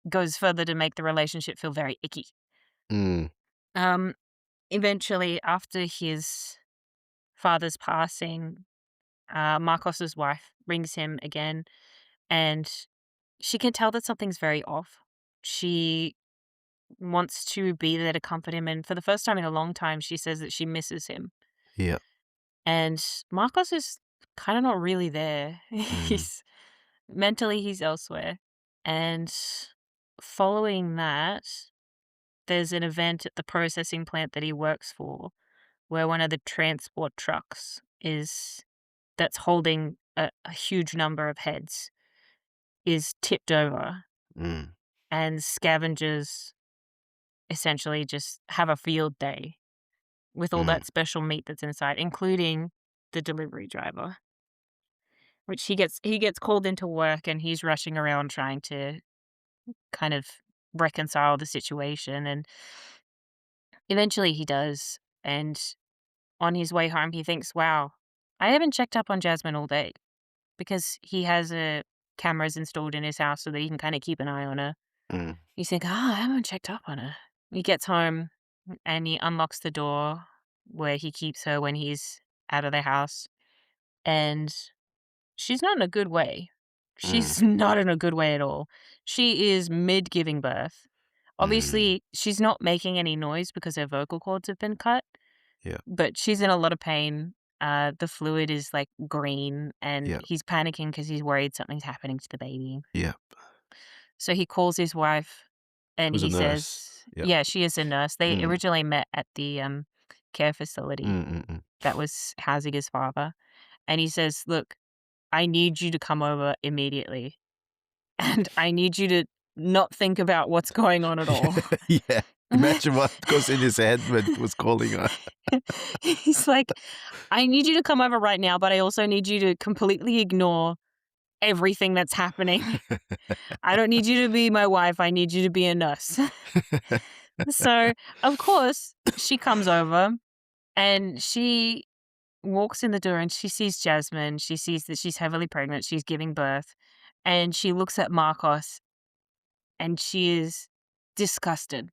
[SPEAKER 2] goes further to make the relationship feel very icky.
[SPEAKER 1] Mm,
[SPEAKER 2] Um, Eventually, after his father's passing, Marcos's wife rings him again, and she can tell that something's very off. She wants to be there to comfort him, and for the first time in a long time, she says that she misses him.
[SPEAKER 1] yeah.
[SPEAKER 2] And Marcos is kind of not really there.
[SPEAKER 1] Mm,
[SPEAKER 2] He's elsewhere. And following that, there's an event at the processing plant that he works for where one of the transport trucks is that's holding a huge number of heads is tipped over,
[SPEAKER 1] mm,
[SPEAKER 2] and scavengers essentially just have a field day with all
[SPEAKER 1] mm,
[SPEAKER 2] that special meat that's inside, including the delivery driver, which he gets called into work, and he's rushing around trying to kind of reconcile the situation, and eventually he does, and on his way home, he thinks, "Wow, I haven't checked up on Jasmine all day," because he has, cameras installed in his house so that he can kinda keep an eye on her.
[SPEAKER 1] mm.
[SPEAKER 2] He's like, "Ah, I haven't checked up on her." He gets home, and he unlocks the door where he keeps her when he's out of the house, and she's not in a good way.
[SPEAKER 1] Mm,
[SPEAKER 2] She's not in a good way at all. She is mid giving birth.
[SPEAKER 1] mm.
[SPEAKER 2] Obviously, she's not making any noise because her vocal cords have been cut,
[SPEAKER 1] Yeah,
[SPEAKER 2] but she's in a lot of pain. The fluid is, like, green, and
[SPEAKER 1] yeah,
[SPEAKER 2] he's panicking because he's worried something's happening to the baby.
[SPEAKER 1] yeah.
[SPEAKER 2] So he calls his wife, and
[SPEAKER 1] Who's a
[SPEAKER 2] he
[SPEAKER 1] nurse?
[SPEAKER 2] says
[SPEAKER 1] Yeah.
[SPEAKER 2] yeah, she is a nurse. They
[SPEAKER 1] Mm,
[SPEAKER 2] originally met at the, care facility
[SPEAKER 1] mm, mm, mm.
[SPEAKER 2] that was housing his father, and he says, "Look, I need you to come over immediately, and I need you to not think about what's going on at all."
[SPEAKER 1] Yeah. Imagine what goes in his head when was calling her.
[SPEAKER 2] He's like, "I need you to come over right now, but I also need you to completely ignore everything that's happening. I don't need you to be my wife, I need you to be a nurse." So, of course, she comes over, and she walks in the door, and she sees Jasmine, she sees that she's heavily pregnant, she's giving birth, and she looks at Marcos, and she is disgusted.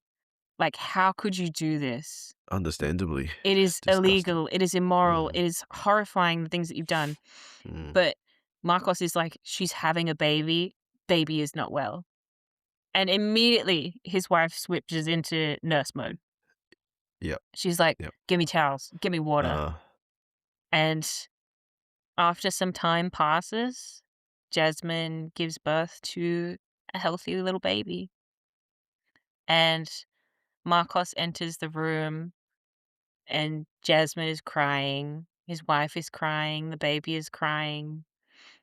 [SPEAKER 2] Like, "How could you do this?
[SPEAKER 1] Understandably
[SPEAKER 2] It is
[SPEAKER 1] disgusted.
[SPEAKER 2] illegal, it is immoral,
[SPEAKER 1] Mm,
[SPEAKER 2] it is horrifying the things that you've done."
[SPEAKER 1] mm.
[SPEAKER 2] But Marcos is like, "She's having a baby, baby is not well." And immediately his wife switches into nurse mode.
[SPEAKER 1] Yep,
[SPEAKER 2] She's like,
[SPEAKER 1] yep.
[SPEAKER 2] "Give me towels, give me water."
[SPEAKER 1] Uh,
[SPEAKER 2] And after some time passes, Jasmine gives birth to a healthy little baby. And Marcos enters the room, and Jasmine is crying. His wife is crying. The baby is crying.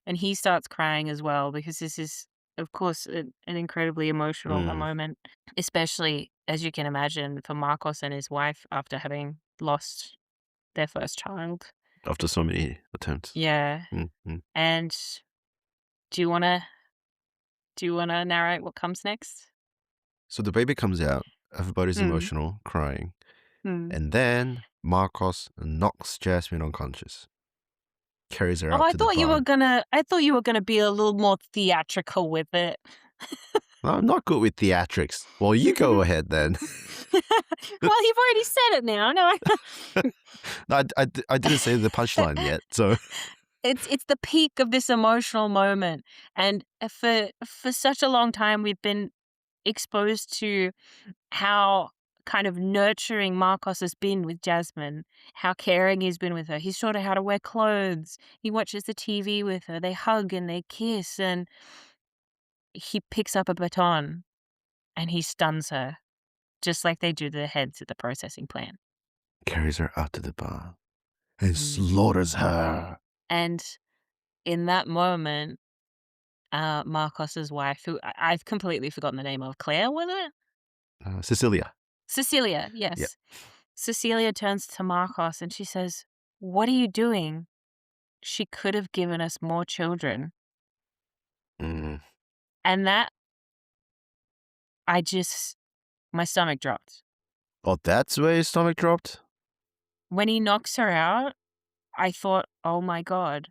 [SPEAKER 2] And he starts crying as well because this is, of course, an incredibly emotional
[SPEAKER 1] mm.
[SPEAKER 2] moment, especially, as you can imagine, for Marcos and his wife after having lost their first child.
[SPEAKER 1] After so many attempts.
[SPEAKER 2] Yeah.
[SPEAKER 1] Mm, mm.
[SPEAKER 2] And do you want to narrate what comes next?
[SPEAKER 1] So the baby comes out, everybody's
[SPEAKER 2] Hmm.
[SPEAKER 1] emotional, crying,
[SPEAKER 2] Hmm.
[SPEAKER 1] and then Marcos knocks Jasmine unconscious, carries her
[SPEAKER 2] Oh,
[SPEAKER 1] out to the barn.
[SPEAKER 2] I thought you were gonna be a little more theatrical with it.
[SPEAKER 1] Well, I'm not good with theatrics. Well, you go ahead then.
[SPEAKER 2] Well, you've already said it now. No,
[SPEAKER 1] No, I didn't say the punchline yet, so
[SPEAKER 2] it's the peak of this emotional moment, and for such a long time, we've been exposed to how kind of nurturing Marcos has been with Jasmine, how caring he's been with her. He's taught her how to wear clothes. He watches the TV with her. They hug and they kiss, and he picks up a baton and he stuns her, just like they do the heads at the processing plant.
[SPEAKER 1] carries her out to the barn and
[SPEAKER 2] Mm.
[SPEAKER 1] slaughters her.
[SPEAKER 2] And in that moment, Marcos's wife, who I've completely forgotten the name of, Claire, was it?
[SPEAKER 1] Cecilia.
[SPEAKER 2] Cecilia,
[SPEAKER 1] Yeah.
[SPEAKER 2] yes. Cecilia turns to Marcos and she says, "What are you doing? She could have given us more children."
[SPEAKER 1] Mm.
[SPEAKER 2] And that, I just, my stomach dropped.
[SPEAKER 1] Oh, that's where his stomach dropped?
[SPEAKER 2] When he knocks her out, I thought, oh my God,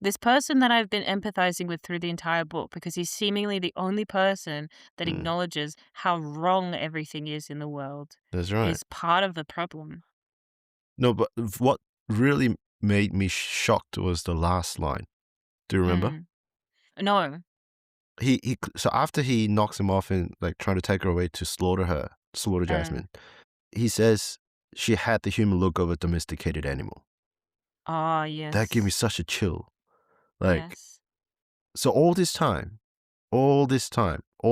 [SPEAKER 2] this person that I've been empathizing with through the entire book, because he's seemingly the only person that
[SPEAKER 1] Mm.
[SPEAKER 2] acknowledges how wrong everything is in the world,
[SPEAKER 1] That's right.
[SPEAKER 2] is part of the problem.
[SPEAKER 1] No, but what really made me shocked was the last line. Do you remember?
[SPEAKER 2] Mm. No.
[SPEAKER 1] So after he knocks him off and like trying to take her away to slaughter
[SPEAKER 2] Mm.
[SPEAKER 1] Jasmine, he says she had the human look of a domesticated animal.
[SPEAKER 2] Ah,
[SPEAKER 1] That gave me
[SPEAKER 2] yes.
[SPEAKER 1] such a chill. Like,
[SPEAKER 2] Yes.
[SPEAKER 1] so all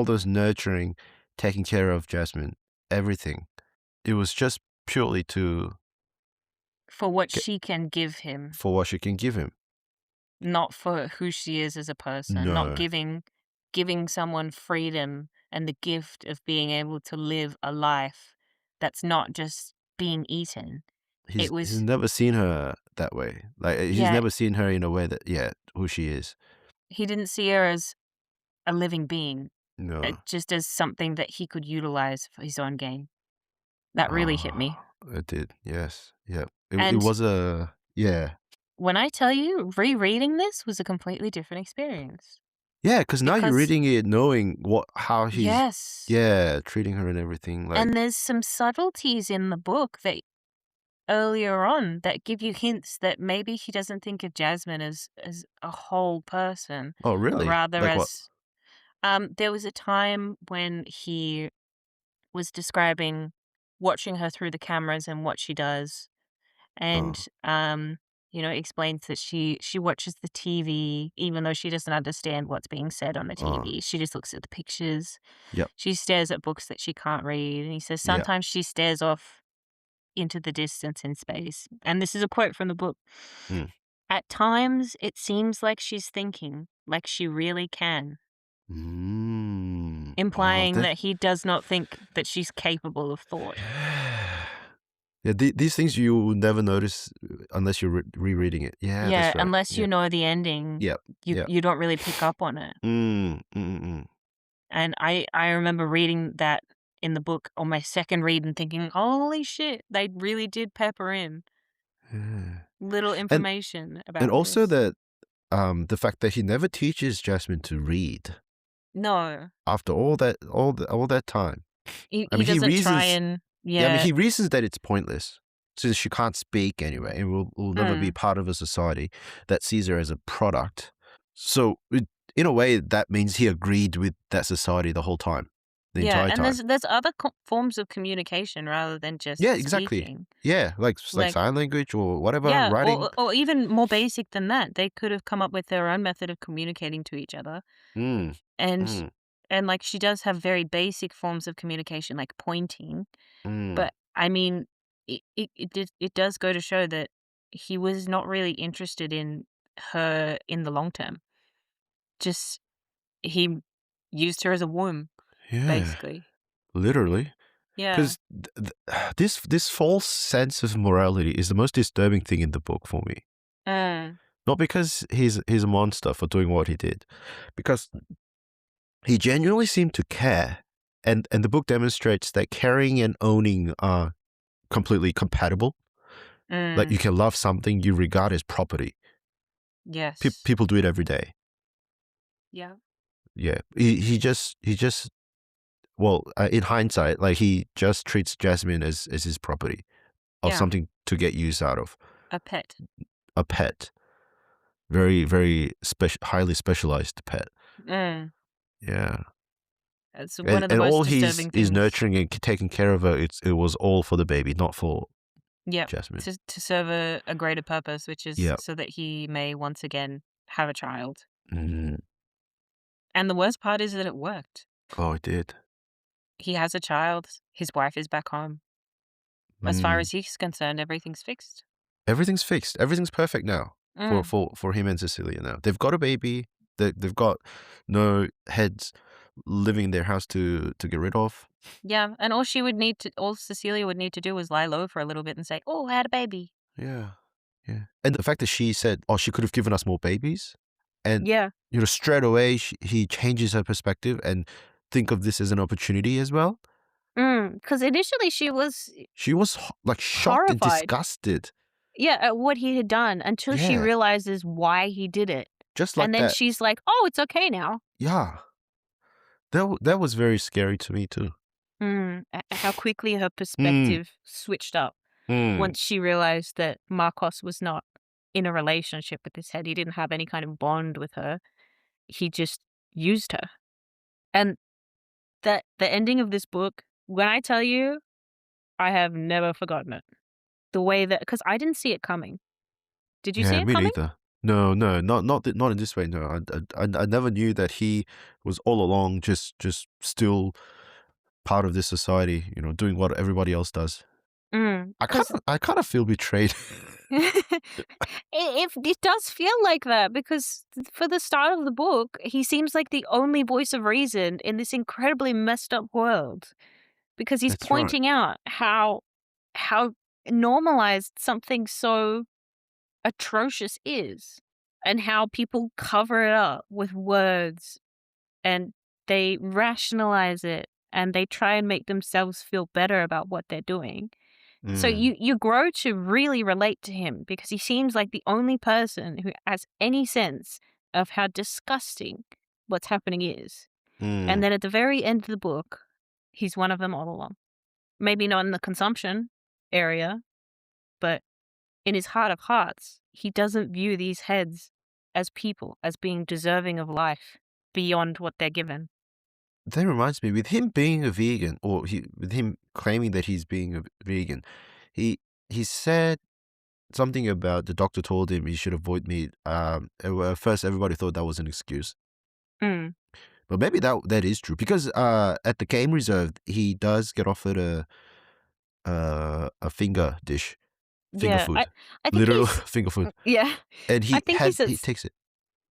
[SPEAKER 1] those nurturing, taking care of Jasmine, everything, it was just purely to
[SPEAKER 2] For what
[SPEAKER 1] get
[SPEAKER 2] she can give him,
[SPEAKER 1] for what she can give him.
[SPEAKER 2] not for who she is as a person, not
[SPEAKER 1] No,
[SPEAKER 2] giving someone freedom and the gift of being able to live a life that's not just being eaten. It
[SPEAKER 1] he's
[SPEAKER 2] was,
[SPEAKER 1] never seen her that way. Like he's
[SPEAKER 2] yeah,
[SPEAKER 1] never seen her in a way that who she is.
[SPEAKER 2] he didn't see her as a living being,
[SPEAKER 1] No.
[SPEAKER 2] just as something that he could utilize for his own gain. That really hit me.
[SPEAKER 1] Ah, it did. Yes. Yeah. It
[SPEAKER 2] And
[SPEAKER 1] was a yeah.
[SPEAKER 2] when I tell you, rereading this was a completely different experience
[SPEAKER 1] Yeah, because now you're
[SPEAKER 2] because,
[SPEAKER 1] reading it knowing how he's
[SPEAKER 2] yes,
[SPEAKER 1] treating her and everything. Like,
[SPEAKER 2] and there's some subtleties in the book that earlier on that give you hints that maybe he doesn't think of Jasmine as a whole person,
[SPEAKER 1] oh
[SPEAKER 2] but
[SPEAKER 1] really?
[SPEAKER 2] rather
[SPEAKER 1] Like what?
[SPEAKER 2] as, there was a time when he was describing watching her through the cameras and what she does, and
[SPEAKER 1] Oh,
[SPEAKER 2] explains that she watches the TV even though she doesn't understand what's being said on the
[SPEAKER 1] oh,
[SPEAKER 2] TV. She just looks at the pictures.
[SPEAKER 1] yep,
[SPEAKER 2] She stares at books that she can't read, and he says
[SPEAKER 1] yep.
[SPEAKER 2] sometimes she stares off into the distance in space. And this is a quote from the book.
[SPEAKER 1] Mm.
[SPEAKER 2] At times, it seems like she's thinking, like she really can,
[SPEAKER 1] Mm. Oh,
[SPEAKER 2] implying
[SPEAKER 1] that.
[SPEAKER 2] that he does not think that she's capable of thought.
[SPEAKER 1] Yeah, these things you will never notice unless you're rereading it. Yeah,
[SPEAKER 2] Yeah,
[SPEAKER 1] that's right.
[SPEAKER 2] unless you
[SPEAKER 1] Yep,
[SPEAKER 2] know the ending,
[SPEAKER 1] yep, yep.
[SPEAKER 2] you don't really pick up on it.
[SPEAKER 1] Mm.
[SPEAKER 2] And I remember reading that in the book on my second read and thinking, "Holy shit, they really did pepper in
[SPEAKER 1] Yeah.
[SPEAKER 2] little
[SPEAKER 1] And
[SPEAKER 2] information
[SPEAKER 1] and
[SPEAKER 2] about
[SPEAKER 1] also
[SPEAKER 2] this."
[SPEAKER 1] that the fact that he never teaches Jasmine to read
[SPEAKER 2] No,
[SPEAKER 1] after all that time. I
[SPEAKER 2] he
[SPEAKER 1] mean, he
[SPEAKER 2] doesn't try
[SPEAKER 1] reasons.
[SPEAKER 2] and,
[SPEAKER 1] Yeah, I mean,
[SPEAKER 2] yeah.
[SPEAKER 1] he reasons that it's pointless since she can't speak anyway and will never be
[SPEAKER 2] Mm.
[SPEAKER 1] part of a society that sees her as a product. So, in a way, that means he agreed with that society the whole time, the
[SPEAKER 2] Yeah,
[SPEAKER 1] entire
[SPEAKER 2] and
[SPEAKER 1] time.
[SPEAKER 2] there's other forms of communication rather than
[SPEAKER 1] Yeah,
[SPEAKER 2] just
[SPEAKER 1] exactly.
[SPEAKER 2] speaking.
[SPEAKER 1] Yeah, like
[SPEAKER 2] Like,
[SPEAKER 1] sign language or whatever,
[SPEAKER 2] yeah,
[SPEAKER 1] writing.
[SPEAKER 2] or even more basic than that. They could have come up with their own method of communicating to each other.
[SPEAKER 1] Mm,
[SPEAKER 2] And
[SPEAKER 1] mm,
[SPEAKER 2] like she does have very basic forms of communication like pointing,
[SPEAKER 1] mm.
[SPEAKER 2] but I mean it does go to show that he was not really interested in her in the long term. Just he used her as a womb,
[SPEAKER 1] Yeah,
[SPEAKER 2] basically.
[SPEAKER 1] literally.
[SPEAKER 2] Yeah.
[SPEAKER 1] Because this false sense of morality is the most disturbing thing in the book for me.
[SPEAKER 2] Mm.
[SPEAKER 1] Not because he's a monster for doing what he did, because he genuinely seemed to care, and the book demonstrates that caring and owning are completely compatible. Like you
[SPEAKER 2] Mm.
[SPEAKER 1] can love something you regard as property.
[SPEAKER 2] Yes.
[SPEAKER 1] People do it every day.
[SPEAKER 2] Yeah.
[SPEAKER 1] Yeah, he just well, in hindsight, like he just treats Jasmine as his property of
[SPEAKER 2] Yeah.
[SPEAKER 1] something to get use out of,
[SPEAKER 2] A pet.
[SPEAKER 1] a pet, very very highly specialized pet.
[SPEAKER 2] Mm.
[SPEAKER 1] Yeah.
[SPEAKER 2] That's one of the
[SPEAKER 1] And
[SPEAKER 2] most
[SPEAKER 1] all he's
[SPEAKER 2] disturbing
[SPEAKER 1] is
[SPEAKER 2] things.
[SPEAKER 1] nurturing and taking care of her. It was all for the baby, not for
[SPEAKER 2] Yep.
[SPEAKER 1] Jasmine.
[SPEAKER 2] To serve a greater purpose, which is
[SPEAKER 1] Yeah.
[SPEAKER 2] so that he may once again have a child.
[SPEAKER 1] Mm.
[SPEAKER 2] And the worst part is that it worked.
[SPEAKER 1] Oh, it did.
[SPEAKER 2] He has a child, his wife is back home. As far
[SPEAKER 1] Mm.
[SPEAKER 2] as he's concerned, everything's fixed.
[SPEAKER 1] Everything's fixed. Everything's perfect now.
[SPEAKER 2] Mm.
[SPEAKER 1] for him and Cecilia now. They've got a baby. They've got no heads living in their house to get rid of.
[SPEAKER 2] Yeah, and all Cecilia would need to do was lie low for a little bit and say, "Oh, I had a baby."
[SPEAKER 1] Yeah. Yeah. And the fact that she said, "Oh, she could have given us more babies," and
[SPEAKER 2] Yeah.
[SPEAKER 1] straight away he changes her perspective and think of this as an opportunity as well.
[SPEAKER 2] Because initially she was
[SPEAKER 1] She was like shocked and
[SPEAKER 2] horrified,
[SPEAKER 1] disgusted.
[SPEAKER 2] yeah, at what he had done until she
[SPEAKER 1] Yeah,
[SPEAKER 2] realizes why he did it.
[SPEAKER 1] just
[SPEAKER 2] And
[SPEAKER 1] like
[SPEAKER 2] then
[SPEAKER 1] that.
[SPEAKER 2] she's like, "Oh, it's okay now."
[SPEAKER 1] Yeah, that was very scary to me too.
[SPEAKER 2] How quickly her
[SPEAKER 1] Mm,
[SPEAKER 2] perspective switched up
[SPEAKER 1] mm.
[SPEAKER 2] once she realized that Marcos was not in a relationship with this head. He didn't have any kind of bond with her. He just used her. And the ending of this book, when I tell you, I have never forgotten it. The way that, because I didn't see it coming. Did you see
[SPEAKER 1] Yeah,
[SPEAKER 2] it
[SPEAKER 1] me
[SPEAKER 2] coming?
[SPEAKER 1] neither. No, no, not in this way. No, I never knew that he was all along just still part of this society. Doing what everybody else does.
[SPEAKER 2] Because
[SPEAKER 1] I kind of feel betrayed.
[SPEAKER 2] it does feel like that, because for the start of the book, he seems like the only voice of reason in this incredibly messed up world, because he's
[SPEAKER 1] That's right.
[SPEAKER 2] pointing out how normalized something so atrocious is, and how people cover it up with words, and they rationalize it, and they try and make themselves feel better about what they're doing. So
[SPEAKER 1] Mm,
[SPEAKER 2] you grow to really relate to him, because he seems like the only person who has any sense of how disgusting what's happening is. And
[SPEAKER 1] mm.
[SPEAKER 2] then at the very end of the book, he's one of them all along. Maybe not in the consumption area, but in his heart of hearts, he doesn't view these heads as people, as being deserving of life beyond what they're given.
[SPEAKER 1] That reminds me, with him being a vegan, or with him claiming that he's being a vegan, he he said something about the doctor told him he should avoid meat. At first, everybody thought that was an excuse,
[SPEAKER 2] Mm.
[SPEAKER 1] but maybe that is true because at the game reserve, he does get offered a finger dish, finger
[SPEAKER 2] Yeah,
[SPEAKER 1] food,
[SPEAKER 2] I think
[SPEAKER 1] literal
[SPEAKER 2] he's
[SPEAKER 1] finger food,
[SPEAKER 2] yeah,
[SPEAKER 1] and
[SPEAKER 2] I think
[SPEAKER 1] he takes it.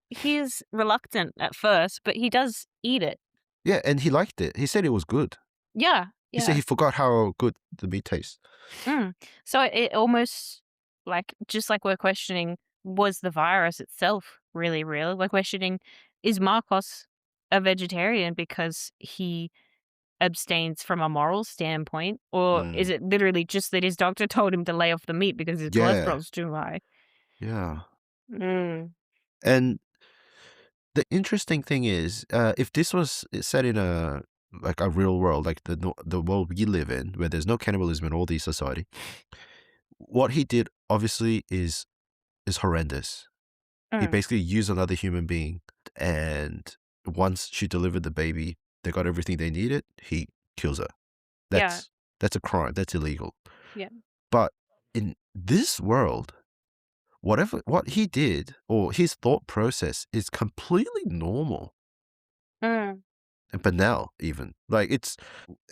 [SPEAKER 2] he's reluctant at first, but he does eat it.
[SPEAKER 1] Yeah, and he liked it. He said it was good.
[SPEAKER 2] Yeah,
[SPEAKER 1] He said
[SPEAKER 2] yeah.
[SPEAKER 1] he forgot how good the meat tastes.
[SPEAKER 2] So it almost, like, just like we're questioning, was the virus itself really real? We're questioning, is Marcos a vegetarian because he abstains from a moral standpoint, or is
[SPEAKER 1] Mm.
[SPEAKER 2] it literally just that his doctor told him to lay off the meat because his
[SPEAKER 1] Yeah,
[SPEAKER 2] cholesterol's too high?
[SPEAKER 1] yeah.
[SPEAKER 2] Mm.
[SPEAKER 1] And the interesting thing is, if this was set in a real world, like the world we live in, where there's no cannibalism in all these society, what he did obviously is horrendous. He
[SPEAKER 2] Mm.
[SPEAKER 1] basically used another human being, and once she delivered the baby, they got everything they needed. He kills her.
[SPEAKER 2] Yeah,
[SPEAKER 1] That's a crime. That's illegal.
[SPEAKER 2] yeah.
[SPEAKER 1] But in this world, what he did or his thought process is completely normal
[SPEAKER 2] Mm.
[SPEAKER 1] and banal even. Like it's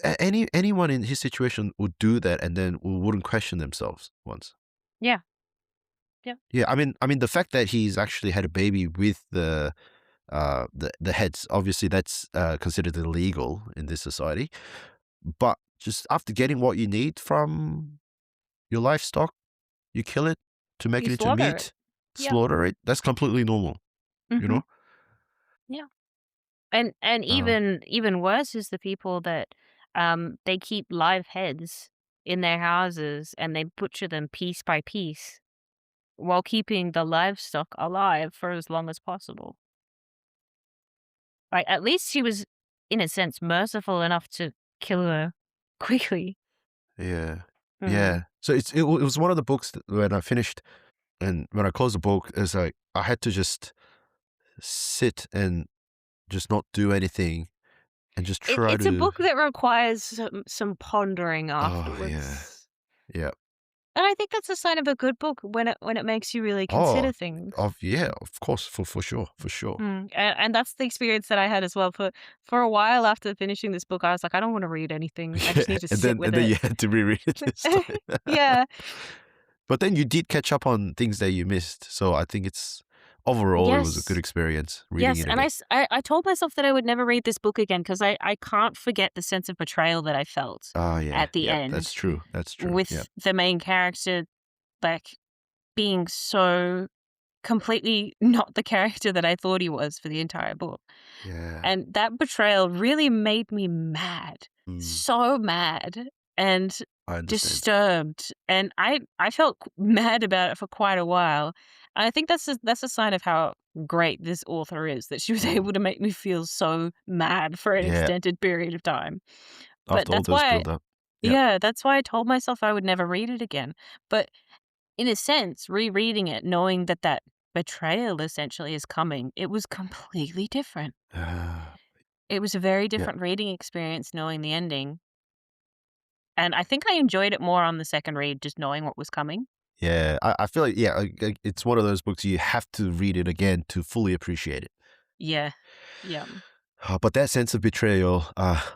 [SPEAKER 1] anyone in his situation would do that and then wouldn't question themselves once.
[SPEAKER 2] Yeah, yeah.
[SPEAKER 1] Yeah, I mean the fact that he's actually had a baby with the heads, obviously that's considered illegal in this society. But just after getting what you need from your livestock, you kill it to make
[SPEAKER 2] You
[SPEAKER 1] it into
[SPEAKER 2] slaughter it.
[SPEAKER 1] meat,
[SPEAKER 2] Yeah.
[SPEAKER 1] slaughter it. That's completely normal, you
[SPEAKER 2] Mhm.
[SPEAKER 1] know?
[SPEAKER 2] Yeah. And
[SPEAKER 1] Uh,
[SPEAKER 2] even worse is the people that, they keep live heads in their houses, and they butcher them piece by piece while keeping the livestock alive for as long as possible. Like, at least she was, in a sense, merciful enough to kill her quickly.
[SPEAKER 1] yeah.
[SPEAKER 2] Mm.
[SPEAKER 1] Yeah. So it was one of the books that when I finished and when I closed the book, it's like I had to just sit and just not do anything and just try
[SPEAKER 2] It's a
[SPEAKER 1] to
[SPEAKER 2] book that requires some pondering
[SPEAKER 1] oh, yeah.
[SPEAKER 2] afterwards.
[SPEAKER 1] Yeah.
[SPEAKER 2] And I think that's a sign of a good book, when it makes you really
[SPEAKER 1] Oh,
[SPEAKER 2] consider things.
[SPEAKER 1] yeah, of course, for sure, for sure.
[SPEAKER 2] And that's the experience that I had as well. For a while after finishing this book, I was like, "I don't wanna read anything. I just
[SPEAKER 1] Yeah,
[SPEAKER 2] need to sit with
[SPEAKER 1] and then
[SPEAKER 2] it."
[SPEAKER 1] you had to reread it this time.
[SPEAKER 2] Yeah.
[SPEAKER 1] But then you did catch up on things that you missed, so I think it's overall, it was a good
[SPEAKER 2] Yes.
[SPEAKER 1] experience reading
[SPEAKER 2] Yes,
[SPEAKER 1] it
[SPEAKER 2] and
[SPEAKER 1] again.
[SPEAKER 2] I told myself that I would never read this book again because I can't forget the sense of betrayal that I felt
[SPEAKER 1] Oh, yeah,
[SPEAKER 2] at the
[SPEAKER 1] yeah,
[SPEAKER 2] end
[SPEAKER 1] that's true, yeah,
[SPEAKER 2] with the main character, like, being so completely not the character that I thought he was for the entire book.
[SPEAKER 1] yeah,
[SPEAKER 2] And that betrayal really made me mad,
[SPEAKER 1] mm,
[SPEAKER 2] so mad and
[SPEAKER 1] I understand.
[SPEAKER 2] disturbed. And I felt mad about it for quite a while. And I think that's a sign of how great this author is that she was
[SPEAKER 1] Mm,
[SPEAKER 2] able to make me feel so mad for an
[SPEAKER 1] yeah,
[SPEAKER 2] extended period of time. But
[SPEAKER 1] after all those build up. Yeah,
[SPEAKER 2] that's why I told myself I would never read it again. But in a sense, rereading it, knowing that that betrayal essentially is coming, it was completely different. It was a very
[SPEAKER 1] yeah,
[SPEAKER 2] different reading experience knowing the ending, and I think I enjoyed it more on the second read just knowing what was coming.
[SPEAKER 1] yeah, I feel like, yeah, it's one of those books you have to read it again to fully appreciate it.
[SPEAKER 2] Yeah. Yeah.
[SPEAKER 1] But that sense of betrayal,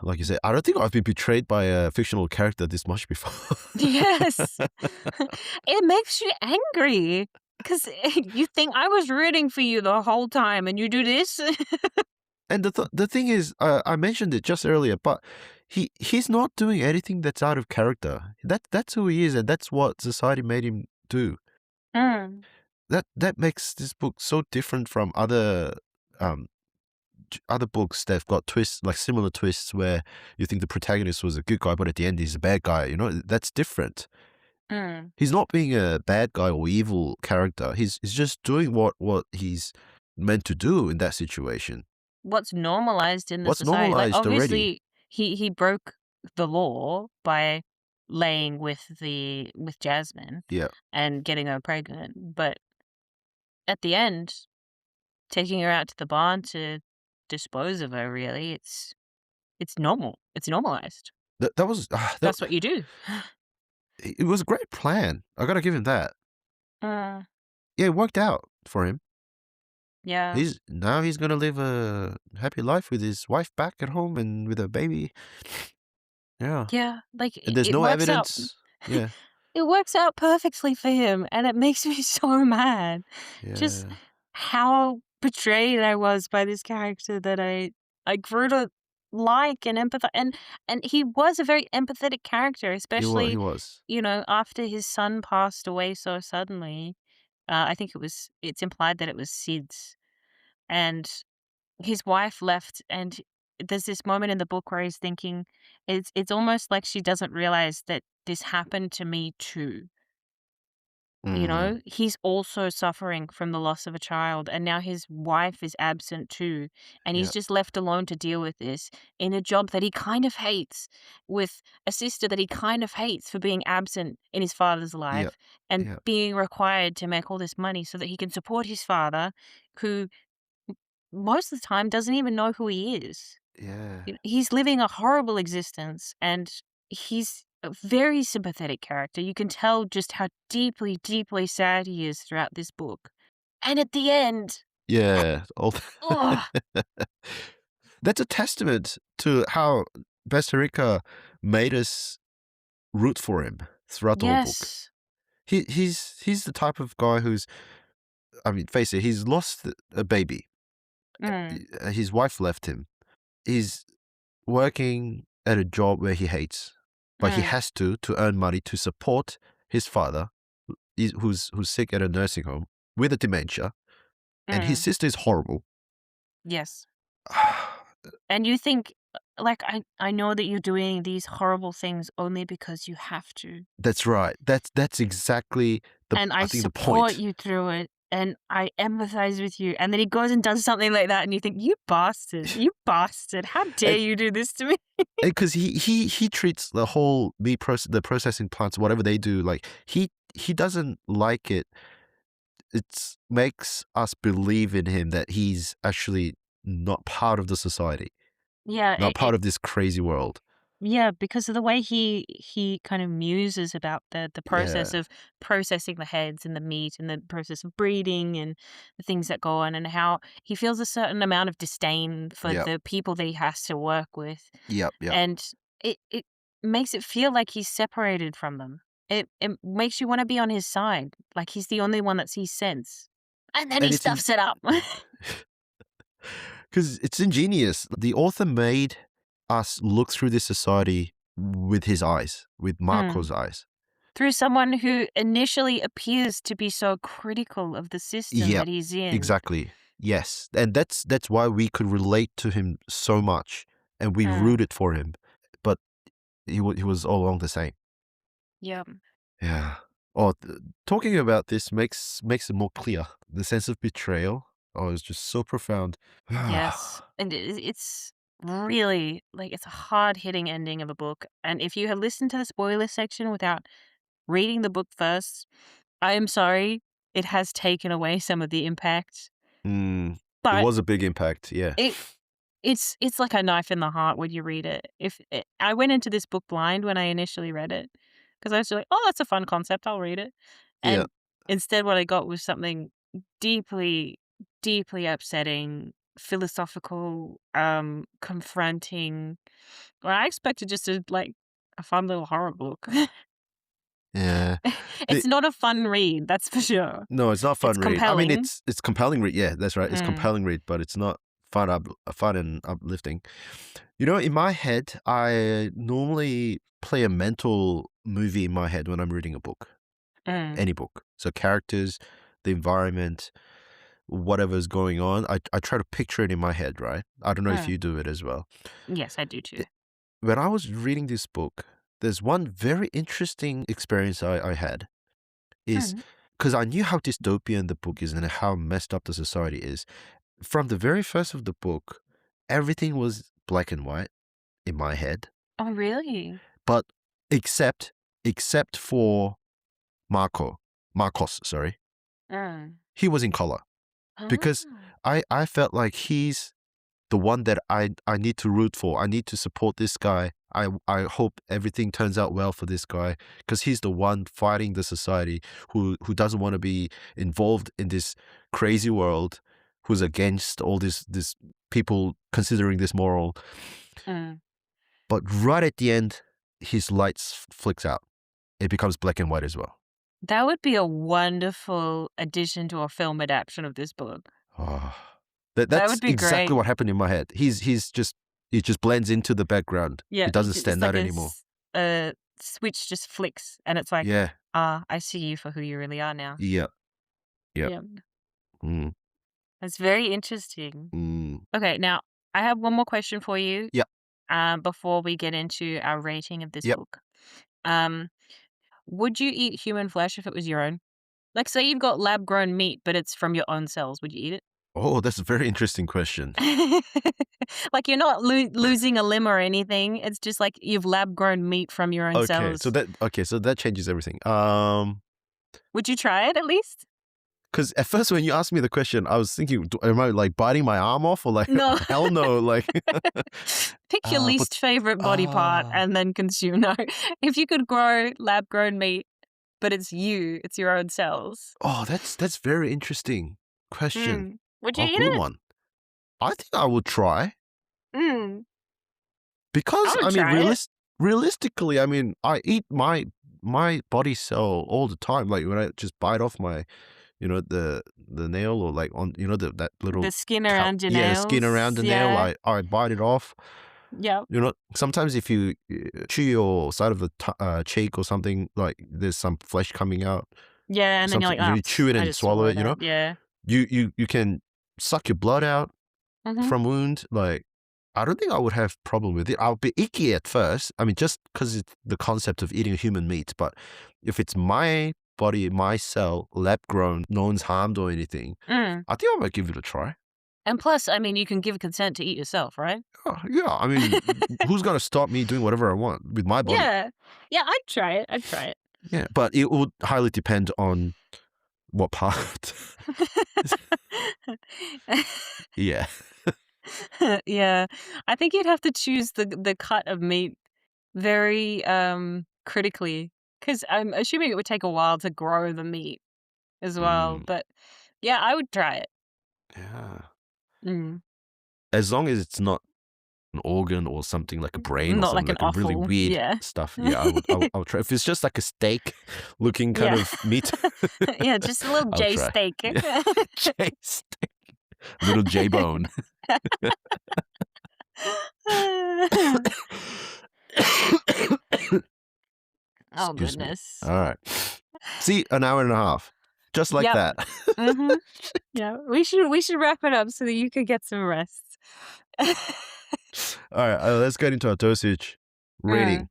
[SPEAKER 1] like you said, I don't think I've been betrayed by a fictional character this much before.
[SPEAKER 2] Yes. It makes you angry because you think, "I was rooting for you the whole time, and you do this?"
[SPEAKER 1] And the thing is, I mentioned it just earlier, but he's not doing anything that's out of character. That's who he is, and that's what society made him do.
[SPEAKER 2] Mm.
[SPEAKER 1] That makes this book so different from um other books that've got twists, like similar twists, where you think the protagonist was a good guy, but at the end he's a bad guy. You know, that's different.
[SPEAKER 2] Mm.
[SPEAKER 1] He's not being a bad guy or evil character. He's just doing what he's meant to do in that situation.
[SPEAKER 2] What's normalized in the
[SPEAKER 1] What's
[SPEAKER 2] society, like,
[SPEAKER 1] normalized already.
[SPEAKER 2] obviously, he broke the law by laying with Jasmine
[SPEAKER 1] Yeah.
[SPEAKER 2] and getting her pregnant, but at the end, taking her out to the barn to dispose of her, really, it's normal. It's normalized.
[SPEAKER 1] That was that
[SPEAKER 2] That's what you do.
[SPEAKER 1] it was a great plan. I gotta give him that.
[SPEAKER 2] Uh,
[SPEAKER 1] Yeah, it worked out for him.
[SPEAKER 2] yeah.
[SPEAKER 1] He's gonna live a happy life with his wife back at home and with a baby. Yeah.
[SPEAKER 2] Yeah, like,
[SPEAKER 1] And there's
[SPEAKER 2] it
[SPEAKER 1] no
[SPEAKER 2] works out
[SPEAKER 1] evidence. Yeah.
[SPEAKER 2] it works out perfectly for him, and it makes me so mad. Just
[SPEAKER 1] Yeah.
[SPEAKER 2] how betrayed I was by this character that I grew to like and empathize, and he was a very empathetic character,
[SPEAKER 1] He
[SPEAKER 2] especially,
[SPEAKER 1] was.
[SPEAKER 2] after his son passed away so suddenly. I think it's implied that it was SIDS, and his wife left, and there's this moment in the book where he's thinking, it's almost like she doesn't realize that this happened to me too.
[SPEAKER 1] Mm.
[SPEAKER 2] He's also suffering from the loss of a child, and now his wife is absent too, and he's
[SPEAKER 1] Yeah.
[SPEAKER 2] just left alone to deal with this in a job that he kind of hates, with a sister that he kind of hates for being absent in his father's
[SPEAKER 1] Yeah.
[SPEAKER 2] life and
[SPEAKER 1] Yeah.
[SPEAKER 2] being required to make all this money so that he can support his father, who most of the time doesn't even know who he is.
[SPEAKER 1] Yeah.
[SPEAKER 2] He's living a horrible existence, and he's a very sympathetic character. You can tell just how deeply, deeply sad he is throughout this book. And at the end,
[SPEAKER 1] Yeah. All
[SPEAKER 2] ugh,
[SPEAKER 1] That's a testament to how Bazterrica made us root for him throughout the whole book.
[SPEAKER 2] yes.
[SPEAKER 1] He's the type of guy who's, I mean, face it, he's lost a baby.
[SPEAKER 2] Mm,
[SPEAKER 1] His wife left him. He's working at a job where he hates, but he
[SPEAKER 2] mm,
[SPEAKER 1] has to earn money to support his father, who's sick at a nursing home with a dementia, and his
[SPEAKER 2] mm,
[SPEAKER 1] sister is horrible.
[SPEAKER 2] yes. And you think, like, I know that you're doing these horrible things only because you have to.
[SPEAKER 1] That's right. That's exactly the
[SPEAKER 2] And I
[SPEAKER 1] I think the
[SPEAKER 2] support
[SPEAKER 1] point.
[SPEAKER 2] you through it, and I empathize with you. And then he goes and does something like that, and you think, "You bastard, you bastard. How dare
[SPEAKER 1] And
[SPEAKER 2] you do this to me?"
[SPEAKER 1] because he treats the whole the processing plants, whatever they do, like he doesn't like it. It makes us believe in him that he's actually not part of the society,
[SPEAKER 2] Yeah,
[SPEAKER 1] not part of this crazy world.
[SPEAKER 2] yeah, because of the way he kind of muses about the process
[SPEAKER 1] Yeah,
[SPEAKER 2] of processing the heads and the meat and the process of breeding and the things that go on, and how he feels a certain amount of disdain for
[SPEAKER 1] yep,
[SPEAKER 2] the people that he has to work with,
[SPEAKER 1] yep, yep.
[SPEAKER 2] and it makes it feel like he's separated from them. It makes you wanna be on his side, like he's the only one that sees sense. And then he
[SPEAKER 1] And it's
[SPEAKER 2] stuffs it up.
[SPEAKER 1] because it's ingenious. The author made us look through this society with his eyes, with
[SPEAKER 2] Mm.
[SPEAKER 1] Marco's eyes.
[SPEAKER 2] Through someone who initially appears to be so critical of the system
[SPEAKER 1] Yep,
[SPEAKER 2] that he's in.
[SPEAKER 1] exactly. Yes, and that's why we could relate to him so much, and we
[SPEAKER 2] Mm.
[SPEAKER 1] rooted for him. But he was all along the same.
[SPEAKER 2] Yep.
[SPEAKER 1] Yeah. Oh, talking about this makes it more clear. The sense of betrayal. Oh, it's just so profound.
[SPEAKER 2] Yes, and it's really like, it's a hard-hitting ending of a book, and if you have listened to the spoiler section without reading the book first, I am sorry, it has taken away some of the impact,
[SPEAKER 1] Mm, it
[SPEAKER 2] but
[SPEAKER 1] was a big impact. Yeah.
[SPEAKER 2] it it's like a knife in the heart when you read it. If it I went into this book blind when I initially read it because I was like, "Oh, that's a fun concept, I'll read it."
[SPEAKER 1] Yeah.
[SPEAKER 2] And instead what I got was something deeply, deeply upsetting, philosophical, confronting. Well, I expected just a fun little horror book.
[SPEAKER 1] Yeah. The
[SPEAKER 2] It's not a fun read, that's for sure.
[SPEAKER 1] No, it's not
[SPEAKER 2] It's
[SPEAKER 1] fun read. I mean,
[SPEAKER 2] compelling.
[SPEAKER 1] it's compelling read. Yeah, that's right. It's
[SPEAKER 2] Mm,
[SPEAKER 1] compelling read, but it's not fun and uplifting. You know, in my head, I normally play a mental movie in my head when I'm reading a book,
[SPEAKER 2] mm,
[SPEAKER 1] any book. So characters, the environment, whatever's going on, I try to picture it in my head, right? I don't know if
[SPEAKER 2] mm.
[SPEAKER 1] you do it as well.
[SPEAKER 2] Yes, I do too.
[SPEAKER 1] It- When I was reading this book, there's one very interesting experience I had is
[SPEAKER 2] Mm,
[SPEAKER 1] because I knew how dystopian the book is and how messed up the society is. From the very first of the book, everything was black and white in my head,
[SPEAKER 2] oh, really?
[SPEAKER 1] but except except for Marcos, sorry,
[SPEAKER 2] Mm.
[SPEAKER 1] he was in color because
[SPEAKER 2] Oh.
[SPEAKER 1] I felt like he's the one that I need to root for. I need to support this guy. I hope everything turns out well for this guy because he's the one fighting the society who doesn't want to be involved in this crazy world, who's against all this people considering this moral.
[SPEAKER 2] Mm.
[SPEAKER 1] But right at the end, his lights flicks out. It becomes black and white as well.
[SPEAKER 2] That would be a wonderful addition to a film adaptation of this book.
[SPEAKER 1] Oh,
[SPEAKER 2] That would
[SPEAKER 1] that's
[SPEAKER 2] be
[SPEAKER 1] exactly
[SPEAKER 2] great.
[SPEAKER 1] what happened in my head. He just blends into the background. He
[SPEAKER 2] Yeah,
[SPEAKER 1] doesn't
[SPEAKER 2] it's
[SPEAKER 1] stand
[SPEAKER 2] like
[SPEAKER 1] out anymore.
[SPEAKER 2] a switch just flicks, and it's like,
[SPEAKER 1] Yeah.
[SPEAKER 2] "Ah, I see you for who you really are now."
[SPEAKER 1] Yeah. Yep.
[SPEAKER 2] Yeah,
[SPEAKER 1] Mm,
[SPEAKER 2] that's very interesting.
[SPEAKER 1] mm.
[SPEAKER 2] Okay, now I have one more question for you,
[SPEAKER 1] Yep.
[SPEAKER 2] before we get into our rating of this
[SPEAKER 1] Yep.
[SPEAKER 2] book. Um, would you eat human flesh if it was your own? Like, say you've got lab-grown meat, but it's from your own cells, would you eat it?
[SPEAKER 1] Oh, that's a very interesting question.
[SPEAKER 2] Like, you're not losing a limb or anything, it's just like you've lab-grown meat from your own cells.
[SPEAKER 1] So that changes everything.
[SPEAKER 2] Would you try it at least?
[SPEAKER 1] Because at first when you asked me the question, I was thinking, am I like biting my arm off or like,
[SPEAKER 2] No.
[SPEAKER 1] hell no, like,
[SPEAKER 2] Pick your
[SPEAKER 1] but
[SPEAKER 2] least favorite body part
[SPEAKER 1] ah,
[SPEAKER 2] and then consume. No. If you could grow lab-grown meat, but it's you, it's your own cells.
[SPEAKER 1] oh, that's very interesting question.
[SPEAKER 2] Would you
[SPEAKER 1] Oh,
[SPEAKER 2] eat
[SPEAKER 1] good
[SPEAKER 2] it?
[SPEAKER 1] one. I think I would try
[SPEAKER 2] Mm. I
[SPEAKER 1] because
[SPEAKER 2] would
[SPEAKER 1] I mean,
[SPEAKER 2] try it.
[SPEAKER 1] realistically, I mean, I eat my body cell all the time. Like when I just bite off my the nail or like on that little
[SPEAKER 2] The skin around your
[SPEAKER 1] yeah, the skin around
[SPEAKER 2] nails,
[SPEAKER 1] the nail,
[SPEAKER 2] yeah.
[SPEAKER 1] I bite it off.
[SPEAKER 2] Yep.
[SPEAKER 1] Sometimes if you chew your side of the cheek or something, like there's some flesh coming out.
[SPEAKER 2] Yeah, and then you're
[SPEAKER 1] Something
[SPEAKER 2] like, "Oh,
[SPEAKER 1] you chew it
[SPEAKER 2] I
[SPEAKER 1] and
[SPEAKER 2] just
[SPEAKER 1] swallow
[SPEAKER 2] swallow
[SPEAKER 1] it.
[SPEAKER 2] that." Yeah.
[SPEAKER 1] You can suck your blood out
[SPEAKER 2] Mhm.
[SPEAKER 1] from wound. Like I don't think I would have problem with it. I'll be icky at first. I mean, just because it's the concept of eating human meat. But if it's my body, my cell, lab grown, no one's harmed or anything,
[SPEAKER 2] Mm.
[SPEAKER 1] I think I might give it a try.
[SPEAKER 2] And plus, I mean, you can give consent to eat yourself, right?
[SPEAKER 1] Oh, yeah, I mean, who's gonna stop me doing whatever I want with my body?
[SPEAKER 2] Yeah. Yeah, I'd try it, I'd try it.
[SPEAKER 1] Yeah, but it would highly depend on what part. Yeah.
[SPEAKER 2] Yeah. I think you'd have to choose the cut of meat very, critically, because 'cause I'm assuming it would take a while to grow the meat as well,
[SPEAKER 1] Mm,
[SPEAKER 2] but yeah, I would try it.
[SPEAKER 1] yeah.
[SPEAKER 2] Mm.
[SPEAKER 1] As long as it's not an organ or something like a brain or
[SPEAKER 2] Not
[SPEAKER 1] something
[SPEAKER 2] like an
[SPEAKER 1] like a really
[SPEAKER 2] offal.
[SPEAKER 1] weird
[SPEAKER 2] Yeah.
[SPEAKER 1] stuff. Yeah, I would try. If it's just like a steak looking kind
[SPEAKER 2] Yeah.
[SPEAKER 1] of meat,
[SPEAKER 2] Yeah, just a little
[SPEAKER 1] I'll
[SPEAKER 2] J
[SPEAKER 1] try.
[SPEAKER 2] steak.
[SPEAKER 1] Yeah, J steak, little J bone.
[SPEAKER 2] Oh,
[SPEAKER 1] Excuse me.
[SPEAKER 2] goodness.
[SPEAKER 1] All right. See, an hour and a half, just like
[SPEAKER 2] Yep.
[SPEAKER 1] that.
[SPEAKER 2] Mhm. Yeah, we should wrap it up so that you could get some rest.
[SPEAKER 1] All right, let's get into our dosage
[SPEAKER 2] Mm.
[SPEAKER 1] rating.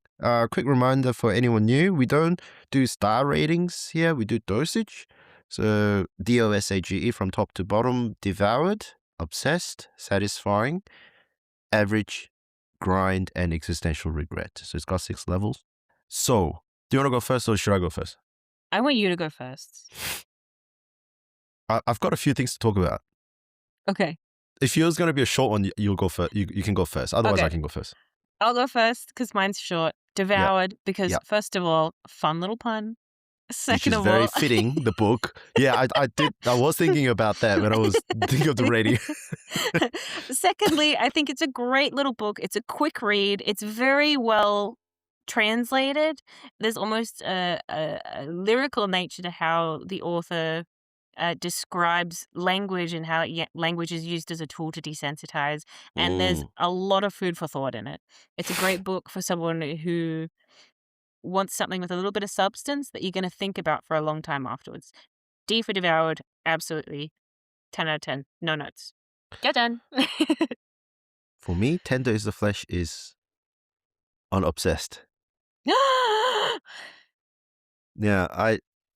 [SPEAKER 1] Quick reminder for anyone new, we don't do star ratings here, we do dosage. So DOSAGE from top to bottom: devoured, obsessed, satisfying, average, grind, and existential regret. So it's got 6 levels. So, do you want to go first or should I go first?
[SPEAKER 2] I want you to go first.
[SPEAKER 1] I've got a few things to talk about.
[SPEAKER 2] Okay.
[SPEAKER 1] If yours going to be a short one, you'll go first. You can go first. Otherwise, I
[SPEAKER 2] Okay.
[SPEAKER 1] can go first.
[SPEAKER 2] I'll go first because mine's short. Devoured because,
[SPEAKER 1] Yep.
[SPEAKER 2] first of all, fun little pun.
[SPEAKER 1] Which
[SPEAKER 2] Second
[SPEAKER 1] is
[SPEAKER 2] of
[SPEAKER 1] very
[SPEAKER 2] all,
[SPEAKER 1] fitting, the book. Yeah, I was thinking about that when I was thinking of the rating.
[SPEAKER 2] secondly, I think it's a great little book. It's a quick read. It's very well translated. There's almost a lyrical nature to how the author describes language and how language is used as a tool to desensitize. And there's
[SPEAKER 1] Mm.
[SPEAKER 2] a lot of food for thought in it. It's a great book for someone who wants something with a little bit of substance that you're going to think about for a long time afterwards. D for devoured, absolutely. 10 out of 10. No notes. Get done.
[SPEAKER 1] For me, Tender is the Flesh is unobsessed. Yeah,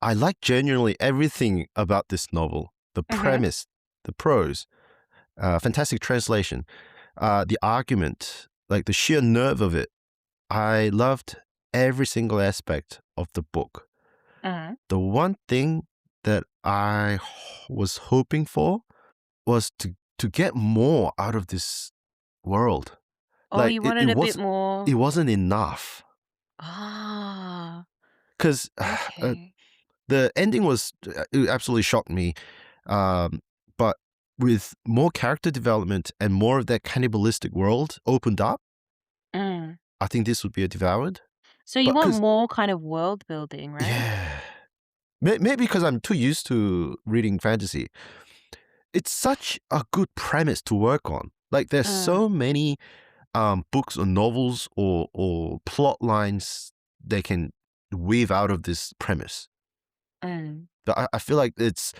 [SPEAKER 1] I like genuinely everything about this novel. The premise, the prose, fantastic translation, the argument, like the sheer nerve of it. I loved every single aspect of the book. The one thing that I was hoping for was to get more out of this world.
[SPEAKER 2] Oh,
[SPEAKER 1] Like
[SPEAKER 2] you wanted a bit more.
[SPEAKER 1] it wasn't enough.
[SPEAKER 2] Ah,
[SPEAKER 1] Because
[SPEAKER 2] okay.
[SPEAKER 1] the ending was it absolutely shocked me. But with more character development and more of that cannibalistic world opened up,
[SPEAKER 2] Mm.
[SPEAKER 1] I think this would be a devoured.
[SPEAKER 2] So you
[SPEAKER 1] But
[SPEAKER 2] want
[SPEAKER 1] because
[SPEAKER 2] more kind of world building, right?
[SPEAKER 1] yeah, maybe because I'm too used to reading fantasy. It's such a good premise to work on. Like there's so many books or novels or plot lines they can weave out of this premise.
[SPEAKER 2] Mm.
[SPEAKER 1] But I feel like it's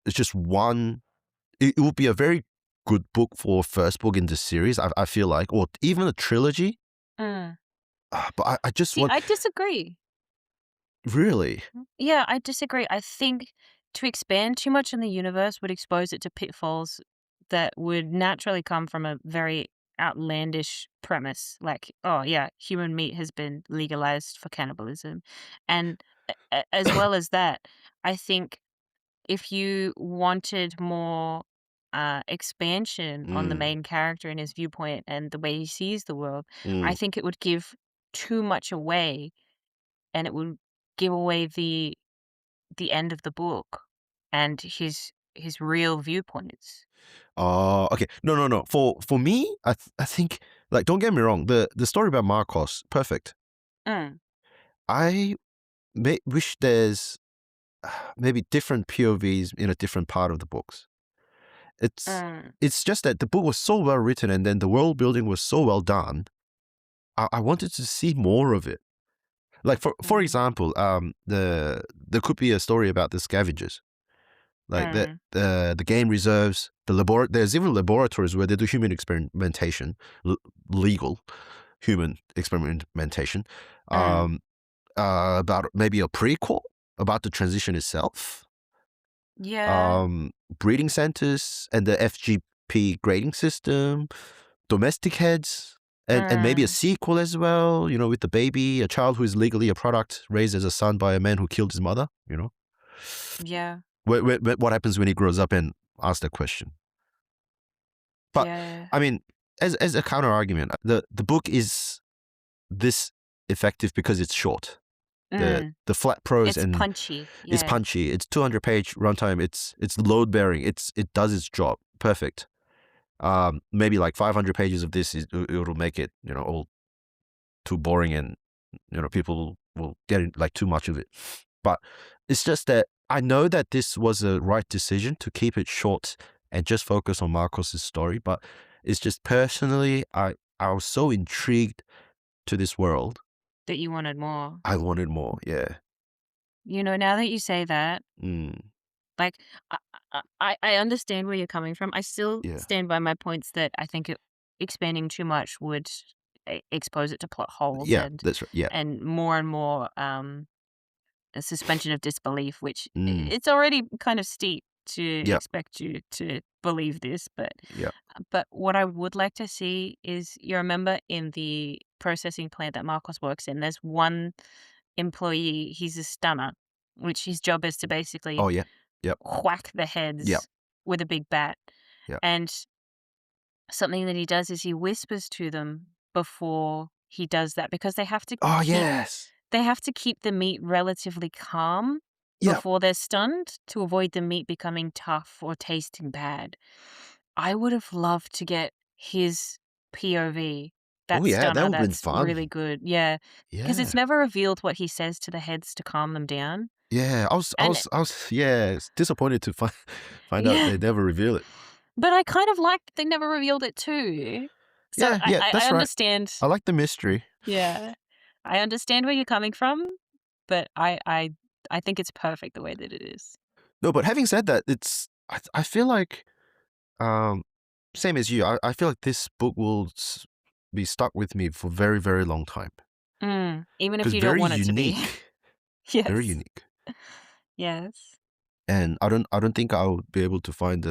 [SPEAKER 1] just one. It would be a very good book for first book in this series. I feel like, or even a trilogy.
[SPEAKER 2] Mm.
[SPEAKER 1] But I just
[SPEAKER 2] See,
[SPEAKER 1] want
[SPEAKER 2] I disagree.
[SPEAKER 1] really.
[SPEAKER 2] Yeah, I disagree. I think to expand too much in the universe would expose it to pitfalls that would naturally come from a very outlandish premise. Like, oh, yeah, human meat has been legalized for cannibalism. And as well as that, I think if you wanted more expansion on the
[SPEAKER 1] Mm,
[SPEAKER 2] main character and his viewpoint and the way he sees the world, I
[SPEAKER 1] mm.
[SPEAKER 2] think it would give too much away and it would give away the end of the book and his real viewpoints.
[SPEAKER 1] Oh, okay. No. For me, I think like don't get me wrong. The story about Marcos, perfect.
[SPEAKER 2] Mm,
[SPEAKER 1] I wish there's maybe different POVs in a different part of the books. It's
[SPEAKER 2] mm,
[SPEAKER 1] it's just that the book was so well written and then the world building was so well done. I wanted to see more of it. Like for
[SPEAKER 2] mm,
[SPEAKER 1] example, there could be a story about the scavengers. Like
[SPEAKER 2] mm,
[SPEAKER 1] the game reserves there's even laboratories where they do human experimentation, legal human experimentation.
[SPEAKER 2] mm.
[SPEAKER 1] Um, about maybe a prequel about the transition itself.
[SPEAKER 2] Yeah.
[SPEAKER 1] Breeding centers and the FGP grading system, domestic heads, and maybe a
[SPEAKER 2] Mm,
[SPEAKER 1] sequel as well, with the baby, a child who is legally a product raised as a son by a man who killed his mother.
[SPEAKER 2] yeah.
[SPEAKER 1] What happens when he grows up and asks that question? But,
[SPEAKER 2] Yeah.
[SPEAKER 1] I mean, as a counter argument, the book is this effective because it's short.
[SPEAKER 2] Mm.
[SPEAKER 1] The flat prose
[SPEAKER 2] It's
[SPEAKER 1] and
[SPEAKER 2] punchy.
[SPEAKER 1] it's
[SPEAKER 2] Yeah.
[SPEAKER 1] punchy. It's 200-page runtime. It's load bearing. It does its job. Perfect. maybe like 500 pages of this it'll make it, all too boring, and people will get like too much of it. But it's just that I know that this was a right decision to keep it short and just focus on Marcos's story. But it's just personally, I was so intrigued to this world.
[SPEAKER 2] That you wanted more.
[SPEAKER 1] I wanted more. Yeah.
[SPEAKER 2] Now that you say that,
[SPEAKER 1] Mm,
[SPEAKER 2] like, I understand where you're coming from. I still
[SPEAKER 1] yeah.
[SPEAKER 2] stand by my points that I think expanding too much would expose it to plot holes
[SPEAKER 1] Yeah. That's right. Yeah.
[SPEAKER 2] and more a suspension of disbelief, which
[SPEAKER 1] Mm,
[SPEAKER 2] it's already kind of steep to
[SPEAKER 1] yeah.
[SPEAKER 2] expect you to believe this.
[SPEAKER 1] Yeah.
[SPEAKER 2] But what I would like to see is, you remember in the processing plant that Marcos works in, there's one employee, he's a stunner, which his job is to basically
[SPEAKER 1] Oh yeah. Yep.
[SPEAKER 2] whack the
[SPEAKER 1] Yep.
[SPEAKER 2] heads with a big bat.
[SPEAKER 1] Yep.
[SPEAKER 2] And something that he does is he whispers to them before he does that, because
[SPEAKER 1] Oh yes.
[SPEAKER 2] they have to keep the meat relatively calm
[SPEAKER 1] Yep.
[SPEAKER 2] before they're stunned to avoid the meat becoming tough or tasting bad. I would have loved to get his POV,
[SPEAKER 1] Oh
[SPEAKER 2] that
[SPEAKER 1] yeah. That
[SPEAKER 2] stunner
[SPEAKER 1] would have been
[SPEAKER 2] that's really
[SPEAKER 1] fun.
[SPEAKER 2] good. Yeah, because
[SPEAKER 1] Yeah.
[SPEAKER 2] it's never revealed what he says to the heads to calm them down.
[SPEAKER 1] Yeah.
[SPEAKER 2] And
[SPEAKER 1] Yeah, disappointed to find out
[SPEAKER 2] yeah,
[SPEAKER 1] they never reveal it.
[SPEAKER 2] but I kind of like that they never revealed it too. So
[SPEAKER 1] Yeah.
[SPEAKER 2] I
[SPEAKER 1] Yeah.
[SPEAKER 2] I I
[SPEAKER 1] That's right.
[SPEAKER 2] understand.
[SPEAKER 1] I like the mystery.
[SPEAKER 2] Yeah. I understand where you're coming from, but I think it's perfect the way that it is.
[SPEAKER 1] No, but having said that, I feel like um same as you. I feel like this book will be stuck with me for very very long time
[SPEAKER 2] Even if
[SPEAKER 1] because
[SPEAKER 2] you don't
[SPEAKER 1] very
[SPEAKER 2] want it to be.
[SPEAKER 1] unique, very
[SPEAKER 2] Yes.
[SPEAKER 1] unique.
[SPEAKER 2] Yes.
[SPEAKER 1] And I don't think I would be able to find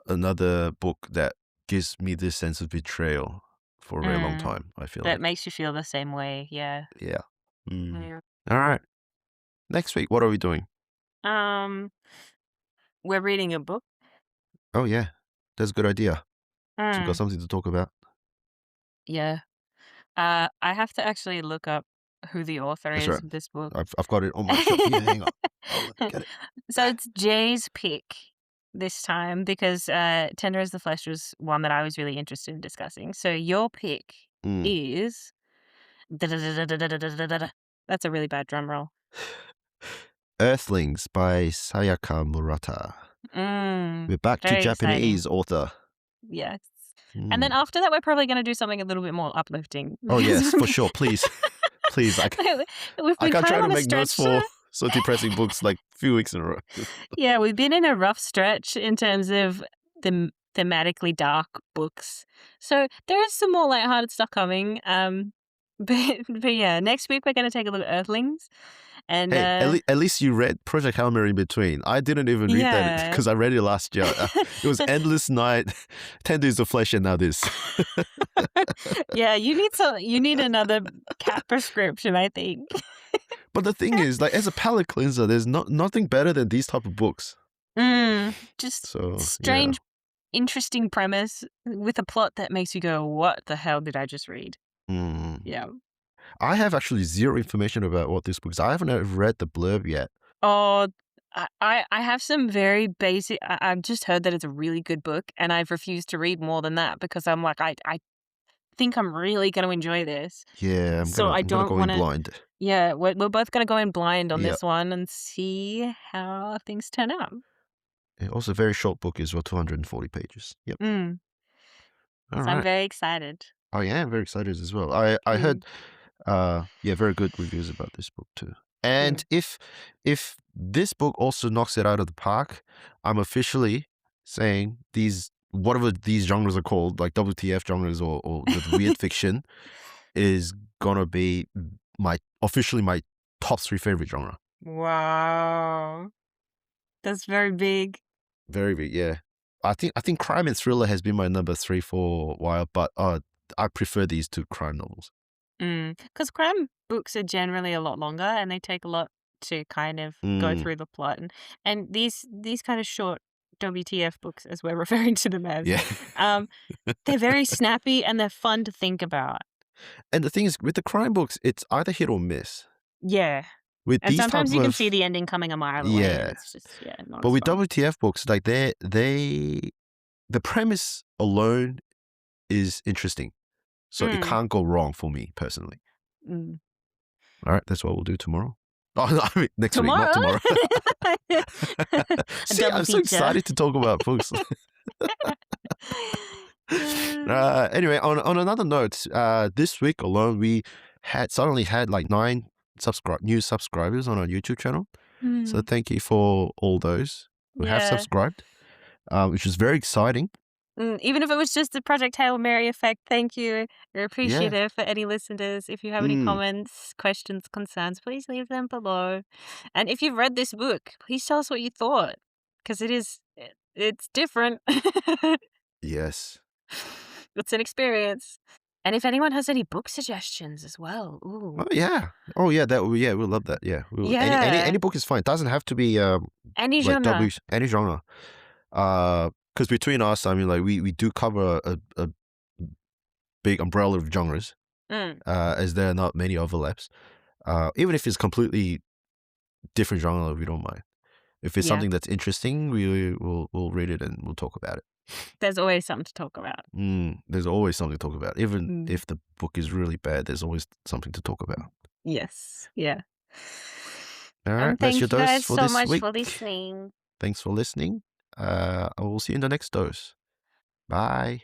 [SPEAKER 1] another book that gives me this sense of betrayal for a very long
[SPEAKER 2] Mm.
[SPEAKER 1] time. I feel
[SPEAKER 2] That
[SPEAKER 1] like,
[SPEAKER 2] makes you feel the same way, yeah.
[SPEAKER 1] yeah. Mm.
[SPEAKER 2] Yeah.
[SPEAKER 1] All right. Next week, what are we doing?
[SPEAKER 2] Um, we're reading a book.
[SPEAKER 1] Oh yeah, that's a good idea. So we got
[SPEAKER 2] Mm,
[SPEAKER 1] something to talk about.
[SPEAKER 2] yeah. I have to actually look up who the author
[SPEAKER 1] That's
[SPEAKER 2] is
[SPEAKER 1] right.
[SPEAKER 2] of this book.
[SPEAKER 1] I've got it on my shelf here. Hang on. Oh, let me get it.
[SPEAKER 2] So it's Jay's pick this time, because Tender as the Flesh was one that I was really interested in discussing. So your pick
[SPEAKER 1] Mm.
[SPEAKER 2] is that's a really bad drum roll.
[SPEAKER 1] Earthlings by Sayaka Murata. We're back to
[SPEAKER 2] Very exciting.
[SPEAKER 1] Japanese author.
[SPEAKER 2] Yes. And then
[SPEAKER 1] Mm.
[SPEAKER 2] after that, we're probably going to do something a little bit more uplifting.
[SPEAKER 1] Oh
[SPEAKER 2] Because
[SPEAKER 1] yes, for sure. Please, please.
[SPEAKER 2] we've
[SPEAKER 1] I
[SPEAKER 2] been
[SPEAKER 1] can't
[SPEAKER 2] kind
[SPEAKER 1] try
[SPEAKER 2] of
[SPEAKER 1] to
[SPEAKER 2] on a
[SPEAKER 1] make notes
[SPEAKER 2] stretch.
[SPEAKER 1] for so depressing books like a few weeks in a row.
[SPEAKER 2] Yeah, we've been in a rough stretch in terms of the thematically dark books. So there is some more lighthearted stuff coming. But yeah, next week we're going to take a look at Earthlings. And
[SPEAKER 1] Hey, at least you read Project Hail Mary in between. I didn't even read that
[SPEAKER 2] yeah.
[SPEAKER 1] because I read it last year. It was Endless Night, 10 Days of Flesh, and now this.
[SPEAKER 2] Yeah, you need another cat prescription, I think.
[SPEAKER 1] But the thing is, like, as a palate cleanser, there's nothing better than these type of books.
[SPEAKER 2] Just
[SPEAKER 1] So, yeah.
[SPEAKER 2] strange, interesting premise with a plot that makes you go, what the hell did I just read?
[SPEAKER 1] Mm.
[SPEAKER 2] Yeah.
[SPEAKER 1] I have actually zero information about what this book is. I haven't read the blurb yet.
[SPEAKER 2] Oh, I have some very basic. I've just heard that it's a really good book, and I've refused to read more than that because I'm like, I think I'm really going to enjoy this.
[SPEAKER 1] Yeah,
[SPEAKER 2] So I
[SPEAKER 1] I'm gonna
[SPEAKER 2] don't
[SPEAKER 1] go in
[SPEAKER 2] want to.
[SPEAKER 1] blind.
[SPEAKER 2] Yeah, we're both going to go in blind on
[SPEAKER 1] Yep.
[SPEAKER 2] this one and see how things turn out.
[SPEAKER 1] Also, a very short book as well, 240 pages. Yep.
[SPEAKER 2] Mm.
[SPEAKER 1] All
[SPEAKER 2] So I'm
[SPEAKER 1] right.
[SPEAKER 2] very excited.
[SPEAKER 1] Oh yeah, I'm very excited as well. I heard
[SPEAKER 2] Mm.
[SPEAKER 1] yeah, very good reviews about this book too.
[SPEAKER 2] Mm.
[SPEAKER 1] And if this book also knocks it out of the park, I'm officially saying these whatever these genres are called, like WTF genres or the weird fiction, is gonna be officially my top 3 favorite genre.
[SPEAKER 2] Wow. That's very big.
[SPEAKER 1] Very big, yeah. I think crime and thriller has been my number 3 for a while, but I prefer these two crime novels.
[SPEAKER 2] Because crime books are generally a lot longer, and they take a lot to kind of go
[SPEAKER 1] Mm,
[SPEAKER 2] through the plot, and these kind of short WTF books, as we're referring to them as,
[SPEAKER 1] yeah.
[SPEAKER 2] um, they're very snappy and they're fun to think about.
[SPEAKER 1] And the thing is, with the crime books, it's either hit or miss.
[SPEAKER 2] Yeah,
[SPEAKER 1] With
[SPEAKER 2] and
[SPEAKER 1] these type
[SPEAKER 2] sometimes you can see
[SPEAKER 1] of
[SPEAKER 2] the ending coming a mile away, and
[SPEAKER 1] yeah,
[SPEAKER 2] it's just, yeah, not
[SPEAKER 1] but
[SPEAKER 2] as
[SPEAKER 1] with
[SPEAKER 2] fun.
[SPEAKER 1] WTF books, like the premise alone is interesting. So it
[SPEAKER 2] Mm.
[SPEAKER 1] can't go wrong for me personally.
[SPEAKER 2] Mm.
[SPEAKER 1] All right, that's what we'll do tomorrow. Oh, no, I mean next week, not
[SPEAKER 2] Tomorrow?
[SPEAKER 1] tomorrow.
[SPEAKER 2] A
[SPEAKER 1] See,
[SPEAKER 2] double
[SPEAKER 1] I'm so
[SPEAKER 2] feature.
[SPEAKER 1] excited to talk about books. Anyway, on another note, this week alone, we suddenly had like 9 new subscribers on our YouTube channel. So
[SPEAKER 2] Mm.
[SPEAKER 1] thank you for all those who have
[SPEAKER 2] Yeah.
[SPEAKER 1] subscribed, which is very exciting.
[SPEAKER 2] Even if it was just the Project Hail Mary effect, thank you. We're
[SPEAKER 1] Yeah.
[SPEAKER 2] appreciative for any listeners. If you have any
[SPEAKER 1] Mm,
[SPEAKER 2] comments, questions, concerns, please leave them below. And if you've read this book, please tell us what you thought, because it's different.
[SPEAKER 1] yes.
[SPEAKER 2] It's an experience. And if anyone has any book suggestions as well,
[SPEAKER 1] Oh
[SPEAKER 2] ooh,
[SPEAKER 1] yeah. Yeah, we'll love that. Yeah. Any
[SPEAKER 2] yeah,
[SPEAKER 1] book is fine. It doesn't have to be
[SPEAKER 2] any
[SPEAKER 1] like
[SPEAKER 2] genre.
[SPEAKER 1] any genre. Because between us, I mean, like we do cover a big umbrella of genres,
[SPEAKER 2] Mm,
[SPEAKER 1] as there are not many overlaps. Even if it's completely different genre, we don't mind. If it's
[SPEAKER 2] yeah,
[SPEAKER 1] something that's interesting, we'll read it and we'll talk about it.
[SPEAKER 2] there's always something to talk about.
[SPEAKER 1] There's always something to talk about. Even
[SPEAKER 2] Mm,
[SPEAKER 1] if the book is really bad, there's always something to talk about.
[SPEAKER 2] yes, yeah.
[SPEAKER 1] All right,
[SPEAKER 2] And
[SPEAKER 1] that's your
[SPEAKER 2] thank you
[SPEAKER 1] dose
[SPEAKER 2] guys
[SPEAKER 1] for
[SPEAKER 2] so
[SPEAKER 1] this
[SPEAKER 2] much
[SPEAKER 1] week.
[SPEAKER 2] for listening.
[SPEAKER 1] Thanks for listening. I will see you in the next dose. Bye.